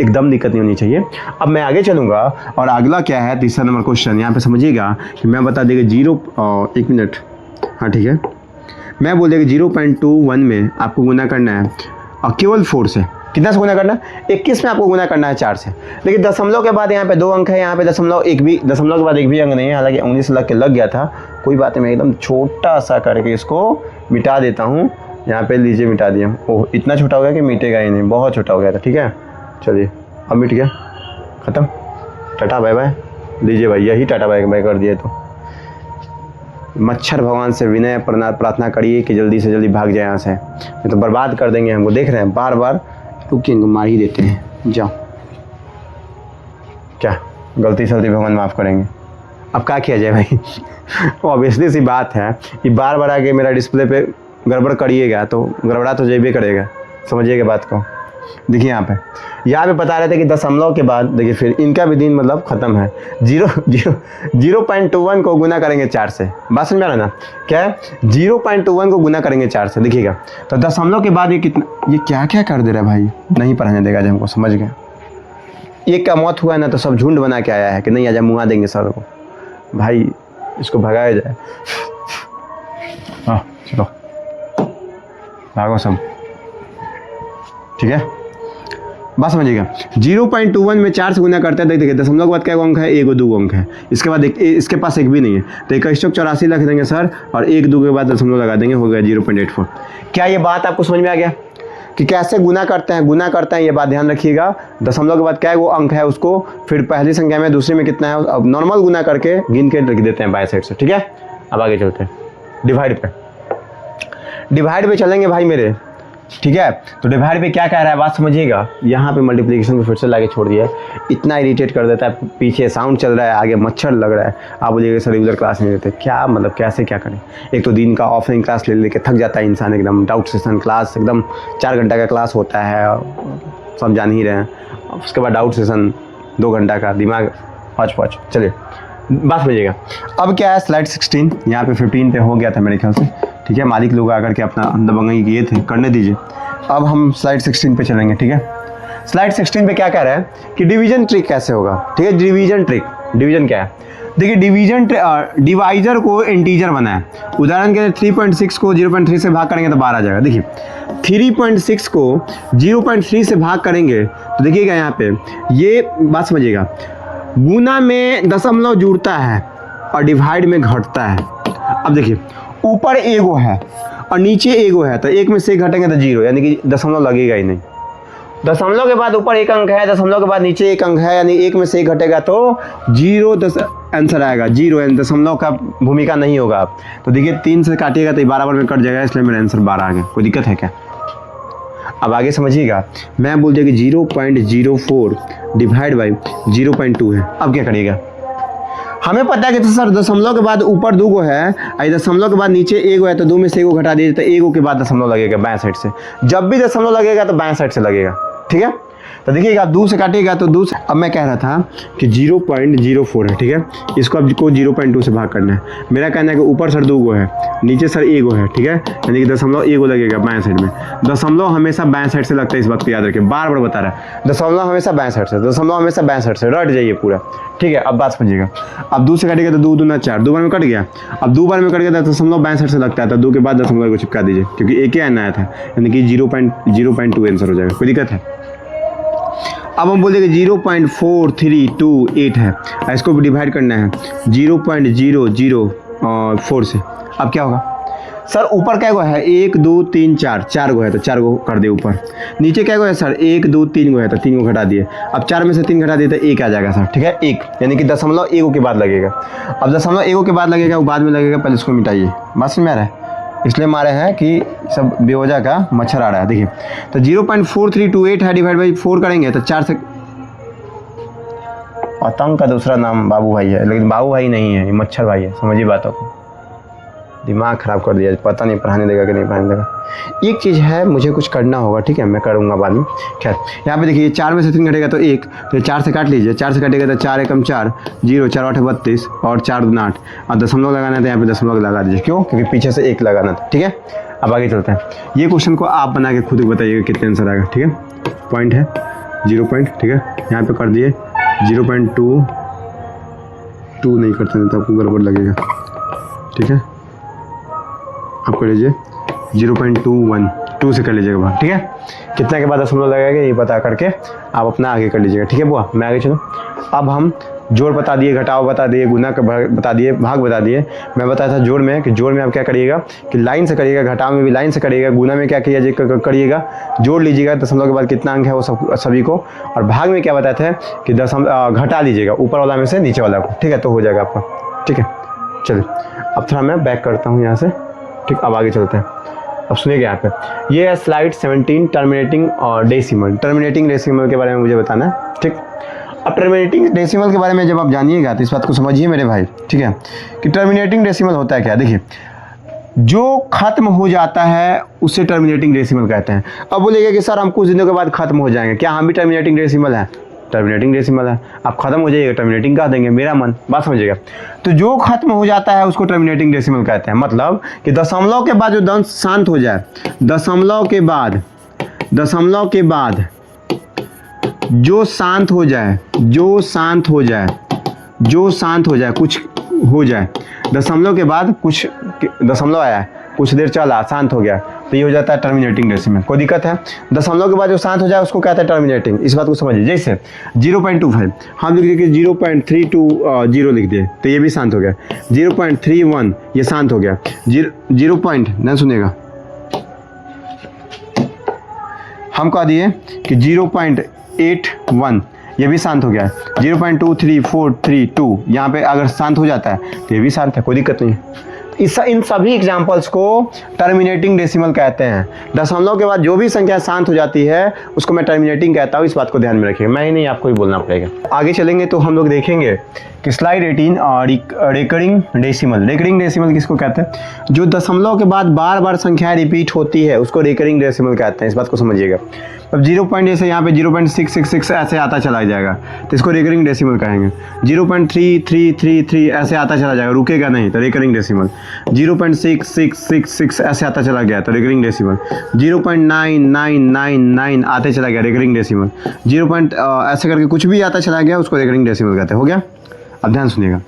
एकदम दिक्कत नहीं होनी चाहिए। अब मैं आगे चलूँगा और अगला क्या है, तीसरा नंबर क्वेश्चन, यहाँ पे समझिएगा कि मैं बता देगा 1 मिनट, हाँ ठीक है, मैं बोल देगा 0.21 में आपको गुना करना है और केवल 4 से, कितना से गुना करना है, 21 में आपको गुना करना है 4 से। लेकिन दशमलव के बाद यहाँ पे 2 अंक है, यहाँ पे दशमलव के बाद एक भी अंक नहीं है, हालांकि 19 लग गया था, कोई बात नहीं, मैं एकदम छोटा सा करके इसको मिटा देता हूँ। यहाँ पे लीजिए मिटा दिया, ओह इतना छोटा हो गया कि मिटेगा ही नहीं, बहुत छोटा हो गया था, ठीक है। चलिए अब मिट गया, ख़त्म, टाटा बाय बाय, लीजिए भाई यही टाटा बाय बाय कर दिए। तो मच्छर भगवान से विनय प्रार्थना करिए कि जल्दी से जल्दी भाग जाए यहाँ से, नहीं तो बर्बाद कर देंगे हमको। देख रहे हैं बार बार रुकिए, इनको मार ही देते हैं, जाओ, क्या गलती सलती भगवान माफ़ करेंगे। अब क्या किया जाए भाई ऑब्वियसली सी बात है कि बार बार आके मेरा डिस्प्ले पे गड़बड़ करिएगा तो गड़बड़ा तो जेबे करेगा, समझिएगा बात को। देखिए यहाँ पे बता रहे थे कि दशमलव के बाद देखिए फिर इनका भी दिन मतलब ख़त्म है, 0.21 को गुना करेंगे 4 से। बात समझ में आ रहा ना, क्या है 0.21 को गुना करेंगे 4 से, देखिएगा तो दशमलव के बाद ये कितना, ये क्या क्या कर दे रहा है भाई, नहीं पढ़ाने देगा जब हमको, समझ गए। एक का मौत हुआ है ना तो सब झुंड बना के आया है कि नहीं आजा मुँगा देंगे सर को, भाई इसको भगाया जाए। हाँ चलो भागो सब, ठीक है। बात समझिएगा 0.21 में 4 से गुना करते हैं, देखिए दशमलव के बाद क्या अंक है, 1 2 अंक है, इसके बाद इसके पास एक भी नहीं है, तो 8184 रख देंगे सर, और 1 2 के बाद दशमलव लगा देंगे, हो गया 0.84। क्या ये बात आपको समझ में आ गया कि कैसे गुना करते हैं, ये बात ध्यान रखिएगा। दशमलव के बाद क्या वो अंक है उसको फिर पहली संख्या में दूसरी में कितना है, अब नॉर्मल गुना करके गिन के रख देते हैं बाय साइड से, ठीक है। अब आगे चलते हैं डिवाइड पे चलेंगे भाई मेरे, ठीक है। तो डिवाइड पे क्या कह रहा है बात समझिएगा। यहाँ पे मल्टीप्लिकेशन पे फिर से लाके छोड़ दिया है, इतना इरिटेट कर देता है, पीछे साउंड चल रहा है, आगे मच्छर लग रहा है, आप बोलिएगा सर रेगुलर क्लास नहीं देते, क्या मतलब कैसे क्या करें। एक तो दिन का ऑफलाइन क्लास ले लेके थक जाता है इंसान एकदम, डाउट सेशन क्लास एकदम 4 घंटा का क्लास होता है, समझा नहीं रहे हैं, उसके बाद डाउट सेशन 2 घंटा का, दिमाग पच। चलिए बात समझिएगा। अब क्या है स्लाइड 16, यहाँ पे 15 पे हो गया था मेरे ख्याल से, ठीक है, मालिक लोग आकर के अपना दबंगई किए थे, करने दीजिए। अब हम स्लाइड 16 पे चलेंगे, ठीक है। स्लाइड 16 पे क्या कह रहा है कि डिवीजन ट्रिक कैसे होगा, ठीक है। डिवीजन ट्रिक, डिवीजन क्या है, देखिए डिवीजन डिवाइजर को इंटीजर बनाए। उदाहरण के लिए 3.6 को 0.3 से भाग करेंगे तो 12 आ जाएगा। देखिए 3.6 को 0.3 से भाग करेंगे तो देखिएगा यहाँ पे, ये बात समझिएगा, गुना में दशमलव जुड़ता है और डिवाइड में घटता है। अब देखिए ऊपर एगो है और नीचे एगो है, तो एक में से घटेंगे तो 0, यानी कि दशमलव लगेगा ही नहीं। दशमलव के बाद ऊपर एक अंक है, दशमलव के बाद नीचे एक अंक है, यानी एक में से एक घटेगा तो 0 आंसर आएगा, 0, यानी दशमलव का भूमिका नहीं होगा। तो देखिए 3 से काटिएगा तो 12 में कट जाएगा, इसलिए मेरा आंसर 12 आ गया। कोई दिक्कत है क्या? अब आगे समझिएगा, मैं बोल दिया कि 0.04 डिवाइड बाई 0.2 है। अब क्या करिएगा, हमें पता है कि तो सर दशमलव के बाद ऊपर 2 गो है, दशमलव के बाद नीचे एगो है, तो 2 में से एगो घटा दीजिए, तो एगो के बाद दशमलव लगेगा बाएं साइड से। जब भी दशमलव लगेगा तो बाएं साइड से लगेगा, ठीक है। तो देखिएगा 2 से काटिएगा तो 2 से, अब मैं कह रहा था कि 0.04 है, ठीक है। इसको अब को 0.2 से भाग करना है। मेरा कहना है कि ऊपर सर 2 गो है, नीचे सर एगो है, ठीक है, यानी कि दशमलव एगो लगेगा बाएं साइड में। दशमलव हमेशा बाएं साइड से लगता है, इस बात को याद रखिए, बार बार बता रहा है, दशमलव हमेशा बाएं साइड से, दशमलव हमेशा बाएं साइड से, रट जाइए पूरा, ठीक है। अब बात समझिएगा, अब 2 से काटिएगा तो 2 दूना 4, 2 बार में कट गया। अब 2 बार में कट गया तो दशमलव बाएं साइड से लगता है, तो 2 के बाद दशमलव को चिपका दीजिए, क्योंकि एक ही आना आया था, यानी कि 0.2 आंसर हो जाएगा। कोई दिक्कत है? अब हम बोल देंगे 0.4328 है, इसको भी डिवाइड करना है 0.004 से। अब क्या होगा सर, ऊपर क्या गो है, 1 2 3 4, 4 गो है तो 4 गो कर दिए ऊपर। नीचे क्या गो है सर, 1 2 3 गो है तो 3 गो घटा दिए। अब 4 में से 3 घटा दिए तो 1 आ जाएगा सर, ठीक है, 1, यानी कि दशमलव एगो के बाद लगेगा। अब दशमलव एगो के बाद लगेगा, वो बाद में लगेगा, पहले इसको मिटाइए। बात समझ में आ रहा है? इसलिए मारे हैं कि सब बेवजह का मच्छर आ रहा है। देखिए तो 0.4328 है, डिवाइड बाई 4 करेंगे तो 4 से, पतंग का दूसरा नाम बाबू भाई है, लेकिन बाबू भाई नहीं है, ये मच्छर भाई है। समझिए बातों को, दिमाग ख़राब कर दिया, पता नहीं पढ़ाने देगा कि नहीं पढ़ाने देगा। एक चीज़ है, मुझे कुछ करना होगा, ठीक है, मैं करूँगा बाद में। खैर यहाँ पे देखिए 4 में से 3 घटेगा तो 1, तो 4 से काट लीजिए, 4 से काटेगा तो 4 एकम 4, 0, 4 8 32 और 4 2 8, और दशमलव लगाना है तो यहाँ पे दशमलव लगा दीजिए। क्यों? क्योंकि पीछे से 1 लगाना था, ठीक है। अब आगे चलते हैं, ये क्वेश्चन को आप बना के खुद बताइएगा कितने आंसर आएगा, ठीक है। पॉइंट है 0 पॉइंट, ठीक है, यहाँ पे कर दिए 0.2 नहीं करते हैं तो आपको गड़बड़ लगेगा, ठीक है। आप कर लीजिए 0.21, 2 से कर लीजिएगा बात, ठीक है। कितना के बाद दशमलव लगेगा ये पता करके आप अपना आगे कर लीजिएगा, ठीक है बुआ। मैं आगे चलूँ, अब हम जोड़ बता दिए, घटाव बता दिए, गुना का बता दिए, भाग बता दिए। मैं बताया था जोड़ में, कि जोड़ में आप क्या करिएगा कि लाइन से करिएगा, घटाव में भी लाइन से करिएगा, गुना में क्या करिएगा, जोड़ लीजिएगा दशमलव के बाद कितना अंक है वो सभी को, और भाग में क्या बताया था कि घटा लीजिएगा ऊपर वाला में से नीचे वाला को, ठीक है, तो हो जाएगा आपका, ठीक है। चलिए अब थोड़ा मैं बैक करता हूँ यहाँ से, ठीक। अब आगे चलते हैं। अब सुनिएगा यहाँ पे, ये है स्लाइड 17, टर्मिनेटिंग और डेसिमल। टर्मिनेटिंग डेसिमल के बारे में मुझे बताना है, ठीक। अब टर्मिनेटिंग डेसिमल के बारे में जब आप जानिएगा तो इस बात को समझिए मेरे भाई, ठीक है, कि टर्मिनेटिंग डेसिमल होता है क्या। देखिए जो खत्म हो जाता है उसे टर्मिनेटिंग डेसिमल कहते हैं। अब बोलेगा कि सर हम कुछ दिनों के बाद खत्म हो जाएंगे, क्या हम भी टर्मिनेटिंग डेसिमल है? टर्मिनेटिंग डेसिमल है, आप खत्म हो जाइएगा टर्मिनेटिंग कह देंगे, मेरा मन, बात समझिएगा। तो जो खत्म हो जाता है उसको टर्मिनेटिंग डेसिमल कहते हैं। मतलब कि दशमलव के बाद जो दंश शांत हो जाए, दशमलव के बाद जो शांत हो जाए, कुछ हो जाए, दशमलव के बाद कुछ दशमलव आया, कुछ देर चला, शांत हो गया, तो ये हो जाता है टर्मिनेटिंग डेसिमल। कोई दिक्कत है? दशमलव के बाद जो शांत हो जाए उसको कहते हैं टर्मिनेटिंग। इस बात को समझिए। जैसे 0.25 हम लिख दिए, 0.320 लिख दिए तो ये भी शांत हो गया। 0.31 ये शांत हो गया। 0 पॉइंट नहीं सुनेगा, हम कह दिए कि 0.81 ये भी शांत हो गया। 0.23432 यहाँ पे अगर शांत हो जाता है तो ये भी शांत है, कोई दिक्कत नहीं है। इन सभी एग्जाम्पल्स को टर्मिनेटिंग डेसिमल कहते हैं। दशमलव के बाद जो भी संख्या शांत हो जाती है उसको मैं टर्मिनेटिंग कहता हूँ, इस बात को ध्यान में रखिएगा, मैं ही नहीं आपको ही बोलना पड़ेगा। आगे चलेंगे तो हम लोग देखेंगे कि slide 18 recurring decimal. Recurring decimal किसको कहते हैं? जो दशमलव के बाद बार बार संख्या रिपीट होती है उसको रिकरिंग डेसिमल कहते हैं, इस बात को समझिएगा। अब 0 पॉइंट जैसे यहाँ पे 0.666 ऐसे आता चला जाएगा तो इसको रिकरिंग डेसिमल कहेंगे। 0.3333 ऐसे आता चला जाएगा, रुकेगा नहीं तो रिकरिंग डेसिमल। 0.6666 ऐसे आता चला गया तो रिकरिंग डेसिमल। 0.9999 आते चला गया, रिकरिंग डेसिमल। 0. ऐसे करके कुछ भी आता चला गया उसको रिकरिंग डेसिमल कहते हैं। हो गया? अब ध्यान सुनिएगा,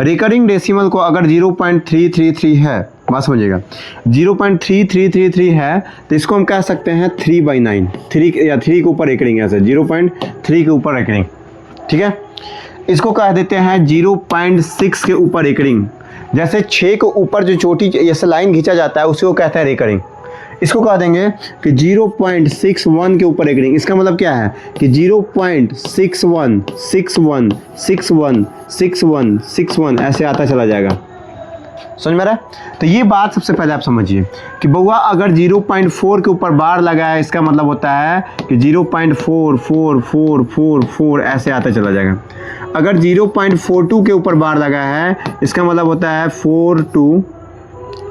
रिकरिंग डेसिमल को अगर 0.333 है, बात समझिएगा, 0.3333 है तो इसको हम कह सकते हैं 3/9, 3 या 3 के ऊपर रिकरिंग, ऐसे 0.3 के ऊपर रिकरिंग, ठीक है। इसको कह देते हैं 0.6 के ऊपर रिकरिंग। जैसे 6 के ऊपर जो छोटी जैसे लाइन खींचा जाता है उसी को कहते हैं रिकरिंग। इसको कह देंगे कि 0.61 के ऊपर रिकरिंग। इसका मतलब क्या है कि 0.6161616161 ऐसे आता चला जाएगा। समझ में रहा है? तो ये बात सबसे पहले आप समझिए कि बउआ अगर 0.4 के ऊपर बार लगा है इसका मतलब होता है कि 0.4444 ऐसे आता चला जाएगा। अगर 0.42 के ऊपर बार लगा है इसका मतलब होता है 42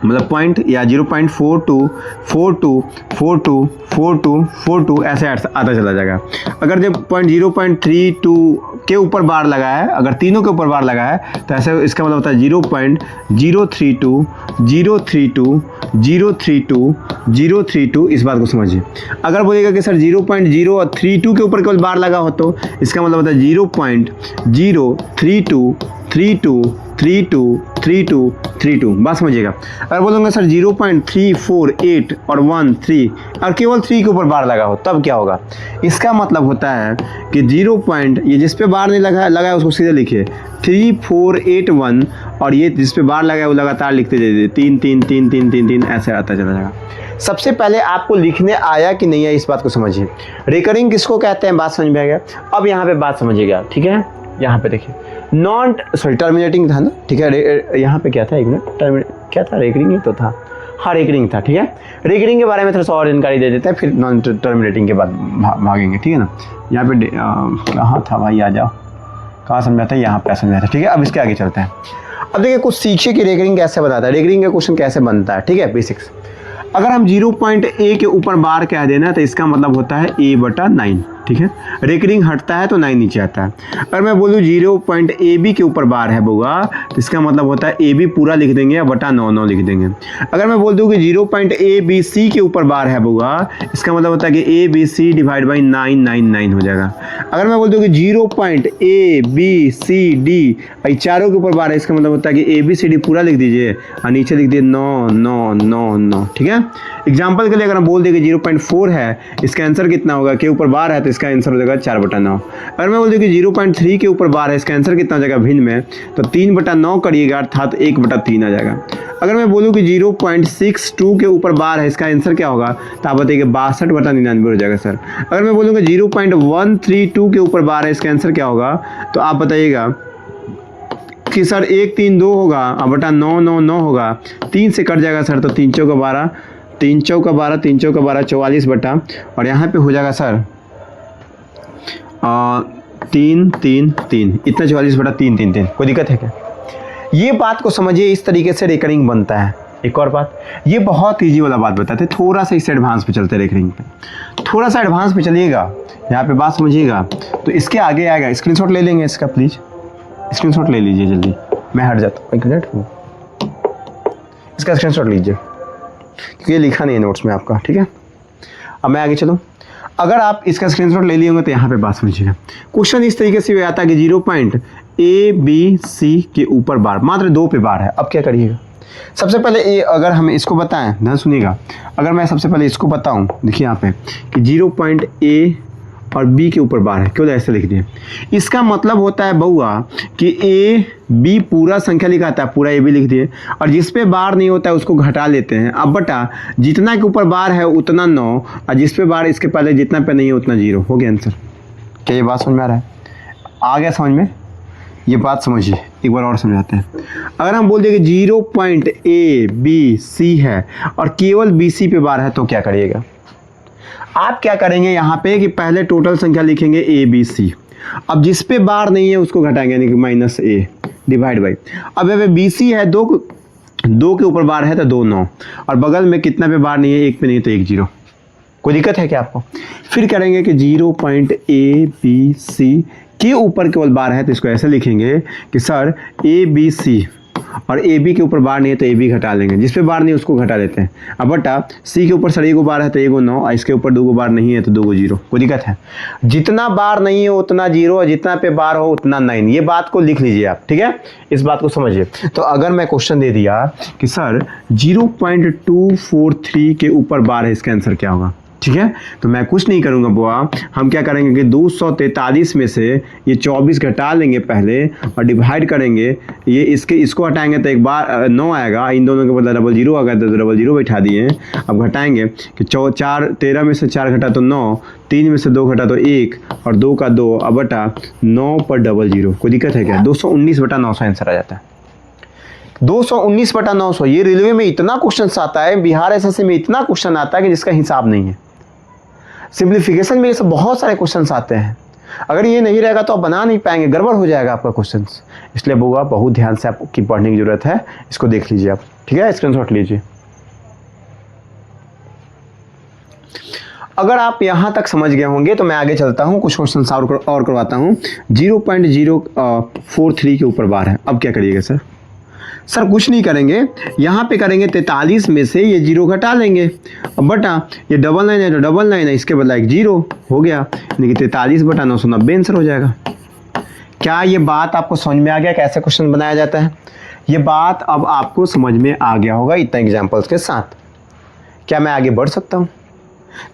मतलब पॉइंट या 0.42424242 ऐसे आता चला जाएगा। अगर जब 0.32 के ऊपर बार लगा है, अगर तीनों के ऊपर बार लगा है तो ऐसे इसका मतलब होता है 0.032 इस बात को समझिए। अगर बोलेगा कि सर 0.032 के ऊपर केवल बार लगा हो तो इसका मतलब होता है 0.0323232 बात समझिएगा। अगर बोलूँगा सर 0.348 और 13 और केवल 3 के ऊपर बार लगा हो तब क्या होगा? इसका मतलब होता है कि 0. ये जिस पे बार नहीं लगा है उसको सीधे लिखिए 3481 और ये जिस पे बार लगा है वो लगातार लिखते जाइए 3 ऐसे आता चला जाएगा। सबसे पहले आपको लिखने आया कि नहीं है इस बात को समझिए। रिकरिंग किसको कहते हैं बात समझ में आ गया। अब यहाँ पे बात समझिएगा, ठीक है। यहाँ पे देखिए टर्मिनेटिंग था ना, ठीक है। यहाँ पे क्या था, एक मिनट, क्या था, रिकरिंग ही तो था, हाँ रिकरिंग था, ठीक है। रिकरिंग के बारे में थोड़ा सा और जानकारी दे देते हैं फिर नॉन टर्मिनेटिंग के बाद भागेंगे, ठीक है ना। यहाँ पे कहाँ था भाई, आ जाओ, कहाँ समझाता है, यहाँ पे समझाता है, ठीक है। अब इसके आगे चलते हैं। अब देखिए कुछ सीखिए कि रिकरिंग कैसे बनाता है, रिकरिंग का क्वेश्चन कैसे बनता है, ठीक है, बेसिक्स। अगर हम 0.a के ऊपर बार कह देना तो इसका मतलब होता है a/9, ठीक है। रिकरिंग हटता है तो 9 नीचे आता है। अगर मैं बोलूँ 0.ab के ऊपर बार है बुआ तो इसका मतलब होता है ab पूरा लिख देंगे या बटा 9 लिख देंगे। अगर मैं बोल दूँ कि 0.abc के ऊपर बार है बुआ इसका मतलब होता है कि abc डिवाइड बाई 9 हो जाएगा। अगर मैं बोल दूँ कि 0.abcd चारों के ऊपर बार है इसका मतलब होता है कि abcd पूरा लिख दीजिए और नीचे लिख दिए 9, ठीक है। एग्जाम्पल के लिए अगर हम बोल दें कि 0.4 है इसका आंसर कितना होगा, के ऊपर बार है तो इसका आंसर हो जाएगा 4/9। अगर मैं बोल दूं कि 0.3 के ऊपर बार है इसका आंसर कितना हो जाएगा भिन्न में, तो 3/9 करिएगा अर्थात 1/3 आ जाएगा। अगर मैं बोलूं कि 0.62 के ऊपर बार है इसका आंसर क्या होगा तो आप बताइए 62/99 हो जाएगा सर। अगर मैं बोलूँ कि 0.132 के ऊपर बार है इसका आंसर क्या होगा तो आप बताइएगा कि सर 132 होगा और बटा 9 होगा, 3 से कट जाएगा सर तो 3 चौका 12 44 बटा और यहाँ पे हो जाएगा सर 3 इतना 44/3 कोई दिक्कत है क्या? ये बात को समझिए, इस तरीके से रिकरिंग बनता है। एक और बात, ये बहुत ईजी वाला बात बताते, थोड़ा सा इससे एडवांस पे चलते रिकरिंग पे, थोड़ा सा एडवांस पे चलिएगा, यहाँ पे बात समझिएगा तो इसके आगे आएगा। स्क्रीनशॉट ले लेंगे इसका, प्लीज स्क्रीनशॉट ले लीजिए जल्दी, मैं हट जाता हूँ एक मिनट, इसका स्क्रीनशॉट लीजिए क्योंकि ये लिखा नहीं है नोट्स में आपका, ठीक है। अब मैं आगे चलूँ। अगर आप इसका स्क्रीनशॉट ले लिए होंगे तो यहाँ पे बात समझिएगा। क्वेश्चन इस तरीके से आता है कि 0.abc के ऊपर बार, मात्र 2 पे बार है। अब क्या करिएगा, सबसे पहले अगर हम इसको बताएं, ध्यान सुनिएगा, अगर मैं सबसे पहले इसको बताऊं, देखिए यहाँ पे कि 0.a और b के ऊपर बार है, क्यों ऐसे लिख दिए। इसका मतलब होता है बउआ कि a b पूरा संख्या लिखाता है, पूरा a b लिख दिए और जिस पे बार नहीं होता है उसको घटा लेते हैं। अब बटा जितना के ऊपर बार है उतना 9 और जिस पे बार इसके पहले जितना पे नहीं है उतना 0 हो गया आंसर। क्या ये बात समझ में आ रहा है? आ गया समझ में? ये बात समझिए। एक बार और समझाते हैं। अगर हम बोल दें कि 0 पॉइंट ए बी सी है और केवल बी सी पे बार है तो क्या करिएगा? आप क्या करेंगे यहाँ पे कि पहले टोटल संख्या लिखेंगे ए बी सी। अब जिस पे बार नहीं है उसको घटाएंगे, यानी कि माइनस ए डिवाइड बाई। अब यहाँ पे बी सी है, दो के ऊपर बार है तो 2 9, और बगल में कितना पे बार नहीं है, एक पे नहीं तो 1 0। कोई दिक्कत है क्या आपको? फिर करेंगे कि 0 पॉइंट ए बी सी के ऊपर केवल बार है तो इसको ऐसे लिखेंगे कि सर ए बी सी, और ए बी के ऊपर बार नहीं है तो ए बी घटा लेंगे, जिस पे बार नहीं है उसको घटा लेते हैं। अब बटा सी के ऊपर सर 1 बार है तो 1 9, और इसके ऊपर 2 बार नहीं है तो 2 0। कोई दिक्कत है? जितना बार नहीं है उतना 0, और जितना पे बार हो उतना 9। ये बात को लिख लीजिए आप, ठीक है? इस बात को समझिए। तो अगर मैं क्वेश्चन दे दिया कि सर 0.243 के ऊपर बार है, इसका आंसर क्या होगा? ठीक है, तो मैं कुछ नहीं करूंगा बुआ, हम क्या करेंगे कि 243 में से ये 24 घटा लेंगे पहले और डिवाइड करेंगे। ये इसको हटाएंगे तो एक बार 9 आएगा, इन दोनों के बदला 00 आ गया तो 00 बैठा दिए। अब घटाएंगे कि 13 में से 4 घटा तो 9, 3 में से 2 घटा तो 1, और 2 का 2, अब बटा 9 पर 00। कोई दिक्कत है क्या? 219/900 आंसर आ जाता है। 219/900। ये रेलवे में इतना क्वेश्चन आता है, बिहार एसएससी में इतना क्वेश्चन आता है कि जिसका हिसाब नहीं है। सिंप्लीफिकेशन में ये सब बहुत सारे क्वेश्चंस आते हैं, अगर ये नहीं रहेगा तो आप बना नहीं पाएंगे, गड़बड़ हो जाएगा आपका क्वेश्चंस। इसलिए बुआ बहुत ध्यान से आपकी पढ़ने की जरूरत है, इसको देख लीजिए आप, ठीक है? स्क्रीनशॉट लीजिए। अगर आप यहाँ तक समझ गए होंगे तो मैं आगे चलता हूँ, कुछ क्वेश्चन और करवाता हूँ। 0.043 के ऊपर बार है, अब क्या करिएगा सर? सर कुछ नहीं करेंगे, यहाँ पे करेंगे 43 में से ये 0 घटा लेंगे, अब बटा ये 99 है तो 99 है, इसके बदला एक 0 हो गया, यानी कि 43/990 आंसर हो जाएगा। क्या ये बात आपको समझ में आ गया कैसे क्वेश्चन बनाया जाता है? ये बात अब आपको समझ में आ गया होगा इतना एग्जाम्पल्स के साथ। क्या मैं आगे बढ़ सकता हूँ?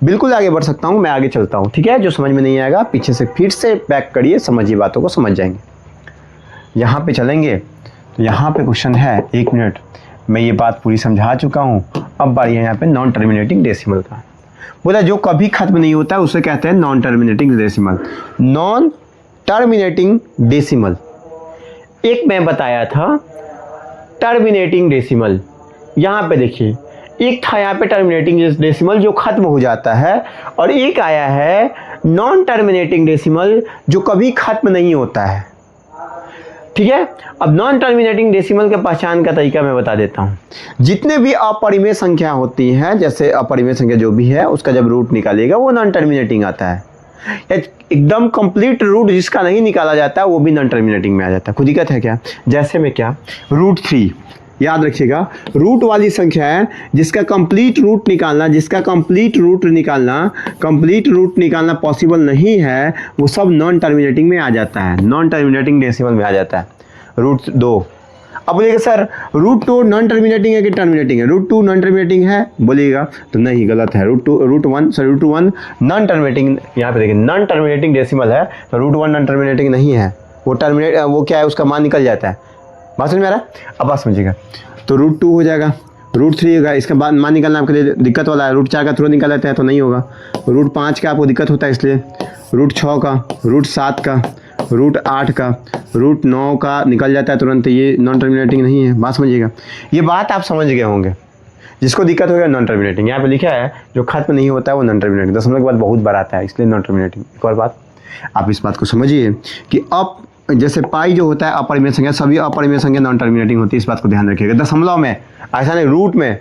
बिल्कुल आगे बढ़ सकता हूँ, मैं आगे चलता हूँ, ठीक है? जो समझ में नहीं आएगा पीछे से फिर से बैक करिए, समझिए बातों को, समझ जाएंगे। यहाँ पे चलेंगे तो यहाँ पे क्वेश्चन है, 1 मिनट, मैं ये बात पूरी समझा चुका हूँ। अब बारी है यहाँ पे नॉन टर्मिनेटिंग डेसिमल का। बोला जो कभी खत्म नहीं होता उसे कहते हैं non terminating decimal. Non terminating decimal, एक मैं बताया था टर्मिनेटिंग डेसिमल, यहाँ पे देखिए एक था यहाँ पे टर्मिनेटिंग डेसिमल जो खत्म हो जाता है, और एक आया है नॉन टर्मिनेटिंग डेसिमल जो कभी खत्म नहीं होता है, ठीक है? अब नॉन टर्मिनेटिंग डेसिमल के पहचान का तरीका मैं बता देता हूँ। जितने भी अपरिमेय संख्या होती हैं, जैसे अपरिमेय संख्या जो भी है उसका जब रूट निकालिएगा वो नॉन टर्मिनेटिंग आता है, या एकदम कंप्लीट रूट जिसका नहीं निकाला जाता है वो भी नॉन टर्मिनेटिंग में आ जाता है। कोई दिक्कत है क्या? जैसे में क्या, √3 याद रखिएगा, रूट वाली संख्या है जिसका कंप्लीट रूट निकालना पॉसिबल नहीं है, वो सब नॉन टर्मिनेटिंग में आ जाता है, नॉन टर्मिनेटिंग डेसिमल में आ जाता है। √2, अब बोलिएगा सर √2 नॉन टर्मिनेटिंग है कि टर्मिनेटिंग है? √2 नॉन टर्मिनेटिंग है बोलिएगा तो नहीं, गलत है। √1 नॉन टर्मिनेटिंग, यहाँ पे देखिए नॉन टर्मिनेटिंग डेसिमल है तो √1 नॉन टर्मिनेटिंग नहीं है, वो क्या है, उसका मान निकल जाता है। बात समझ में आ रहा है? अब बात समझिएगा, तो √2 हो जाएगा, √3 होगा, इसका बाद मान निकालना आपके लिए दिक्कत वाला है। √4 का तुरंत निकाल लेते हैं तो नहीं होगा, √5 का आपको दिक्कत होता है इसलिए, √6 का, √7 का, √8 का, √9 का निकल जाता है तुरंत, ये नॉन टर्मिनेटिंग नहीं है। बात समझिएगा, ये बात आप समझ गए होंगे। जिसको दिक्कत होगा नॉन टर्मिनेटिंग, यहाँ पे लिखा है जो खत्म नहीं होता है वो नॉन टर्मिनेटिंग, दशमलव के बाद बहुत बार आता है इसलिए नॉन टर्मिनेटिंग। एक और बात आप इस बात को समझिए कि अब जैसे पाई जो होता है अपरिमेय संख्या, सभी अपरिमेय संख्या नॉन टर्मिनेटिंग होती है, इस बात को ध्यान रखिएगा। दशमलव में ऐसा नहीं, रूट में,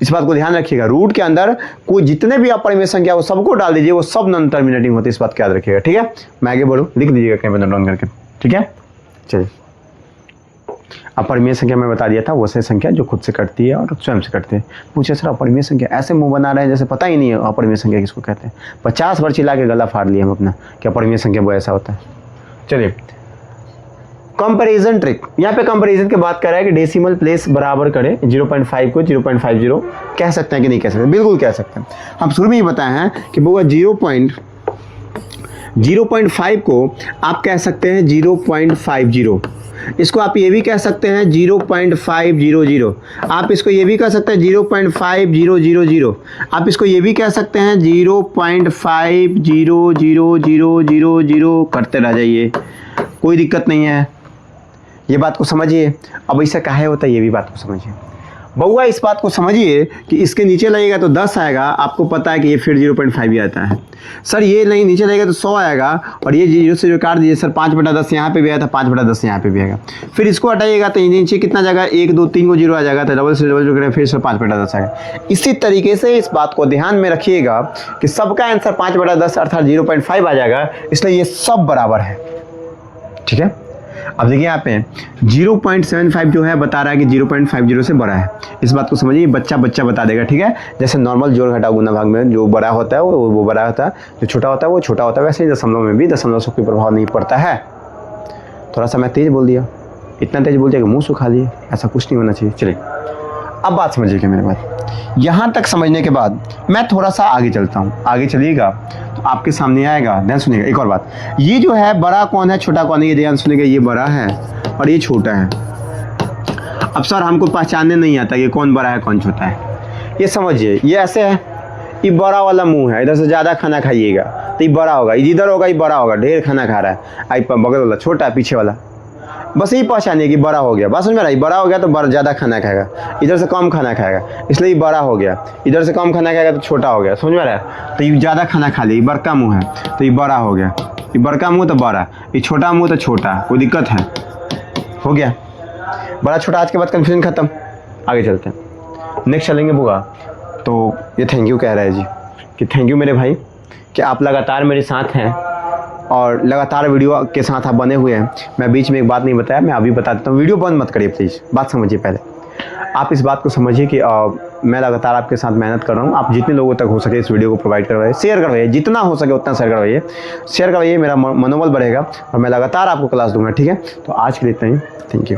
इस बात को ध्यान रखिएगा। रूट के अंदर कोई जितने भी अपरिमेय संख्या वो सबको डाल दीजिए, वो सब नॉन टर्मिनेटिंग होती है, इस बात को याद रखिएगा, ठीक है? मैं आगे बढ़ूँ, लिख लीजिएगा कहीं पर नोट डाउन करके, ठीक है? चलिए, अपरिमेय संख्या मैं बता दिया था, वो से संख्या जो खुद से कटती है और स्वयं से कटती है। पूछे सर अपरिमेय संख्या, ऐसे मुंह बना रहे हैं जैसे पता ही नहीं है अपरिमेय संख्या किसको कहते हैं। 50 बार चिल्ला के गला फाड़ लिया हम अपना कि अपरिमेय संख्या वो ऐसा होता है। चलिए, कंपैरिजन ट्रिक, यहाँ पे कंपैरिजन की बात कर रहा है कि डेसिमल प्लेस बराबर करें, 0.5 को 0.50 कह सकते हैं कि नहीं कह सकते? बिल्कुल कह सकते हैं। हम शुरू में ही बताए हैं कि वो 0.5 को आप कह सकते हैं 0.50, इसको आप ये भी कह सकते हैं 0.500, आप इसको ये भी कह सकते हैं 0.5000, आप इसको ये भी कह सकते हैं 0.50000, करते रह जाइए, कोई दिक्कत नहीं है। ये बात को समझिए। अब ऐसा काहे होता है ये भी बात को समझिए। बउआ इस बात को समझिए कि इसके नीचे लगेगा तो 10 आएगा, आपको पता है कि ये फिर 0.5 ही आता है। सर ये नहीं नीचे लगेगा तो 100 आएगा, और ये 0 से जो काट दीजिए सर 5/10 यहाँ पे भी आया था, 5/10 यहाँ पे भी आएगा। फिर इसको हटाइएगा तो नीचे कितना जाएगा, 1 2 3 को 0 आ जाएगा, तो डबल से डबल जो करें फिर सर 5/10 आएगा। इसी तरीके से इस बात को ध्यान में रखिएगा कि सबका आंसर 5/10 अर्थात 0.5 आ जाएगा, इसलिए ये सब बराबर है। ठीक है, अब देखिए यहाँ पे 0.75 जो है बता रहा है कि 0.50 से बड़ा है। इस बात को समझिए, बच्चा बता देगा। ठीक है, जैसे नॉर्मल जोड़ घटाव गुना भाग में जो बड़ा होता है वो बड़ा होता है, जो छोटा होता है वो छोटा होता है, वैसे ही दशमलव में भी दशमलव से कोई प्रभाव नहीं पड़ता है। थोड़ा सा मैं तेज बोल दिया, इतना तेज बोल दिया कि मुँह सुखा लिए, ऐसा कुछ नहीं होना चाहिए। चलिए अब बात समझिएगा मेरे बात। यहाँ तक समझने के बाद मैं थोड़ा सा आगे चलता हूँ। आगे चलिएगा तो आपके सामने आएगा, ध्यान सुनिएगा। एक और बात, ये जो है बड़ा कौन है छोटा कौन है, ये ध्यान सुनिएगा। ये बड़ा है और ये छोटा है। अब सर हमको पहचानने नहीं आता ये कौन बड़ा है कौन छोटा है, ये समझिए। ये ऐसे है, ये बड़ा वाला मुंह है, इधर से ज़्यादा खाना खाइएगा तो ये बड़ा होगा, ये इधर होगा ये बड़ा होगा, ढेर खाना खा रहा है। आई बगल वाला छोटा है, पीछे वाला, बस यही पहचानिए कि बड़ा हो गया। बात समझ में आ रहा है, बड़ा हो गया तो ज़्यादा खाना खाएगा, इधर से कम खाना खाएगा इसलिए ये बड़ा हो गया, इधर से कम खाना खाएगा तो छोटा हो गया। समझ में आ रहा है, तो ये ज़्यादा खाना खा लिया, ये बड़का मुँह है तो ये बड़ा हो गया, ये बड़का मुँह तो बड़ा, ये छोटा मुँह तो छोटा, कोई दिक्कत है? हो गया बड़ा छोटा। आज के बाद कन्फ्यूजन खत्म, आगे चलते हैं। नेक्स्ट चलेंगे बुआ। तो ये थैंक यू कह रहा है जी कि थैंक यू मेरे भाई कि आप लगातार मेरे साथ हैं और लगातार वीडियो के साथ आप बने हुए हैं। मैं बीच में एक बात नहीं बताया, मैं अभी बता देता हूँ। वीडियो बंद मत करिए प्लीज़, बात समझिए पहले। आप इस बात को समझिए कि मैं लगातार आपके साथ मेहनत कर रहा हूँ। आप जितने लोगों तक हो सके इस वीडियो को प्रोवाइड करवाइए, शेयर करवाइए, जितना हो सके उतना शेयर करवाइए, मेरा मनोबल बढ़ेगा और मैं लगातार आपको क्लास दूंगा। ठीक है, तो आज के लिए इतना ही, थैंक यू।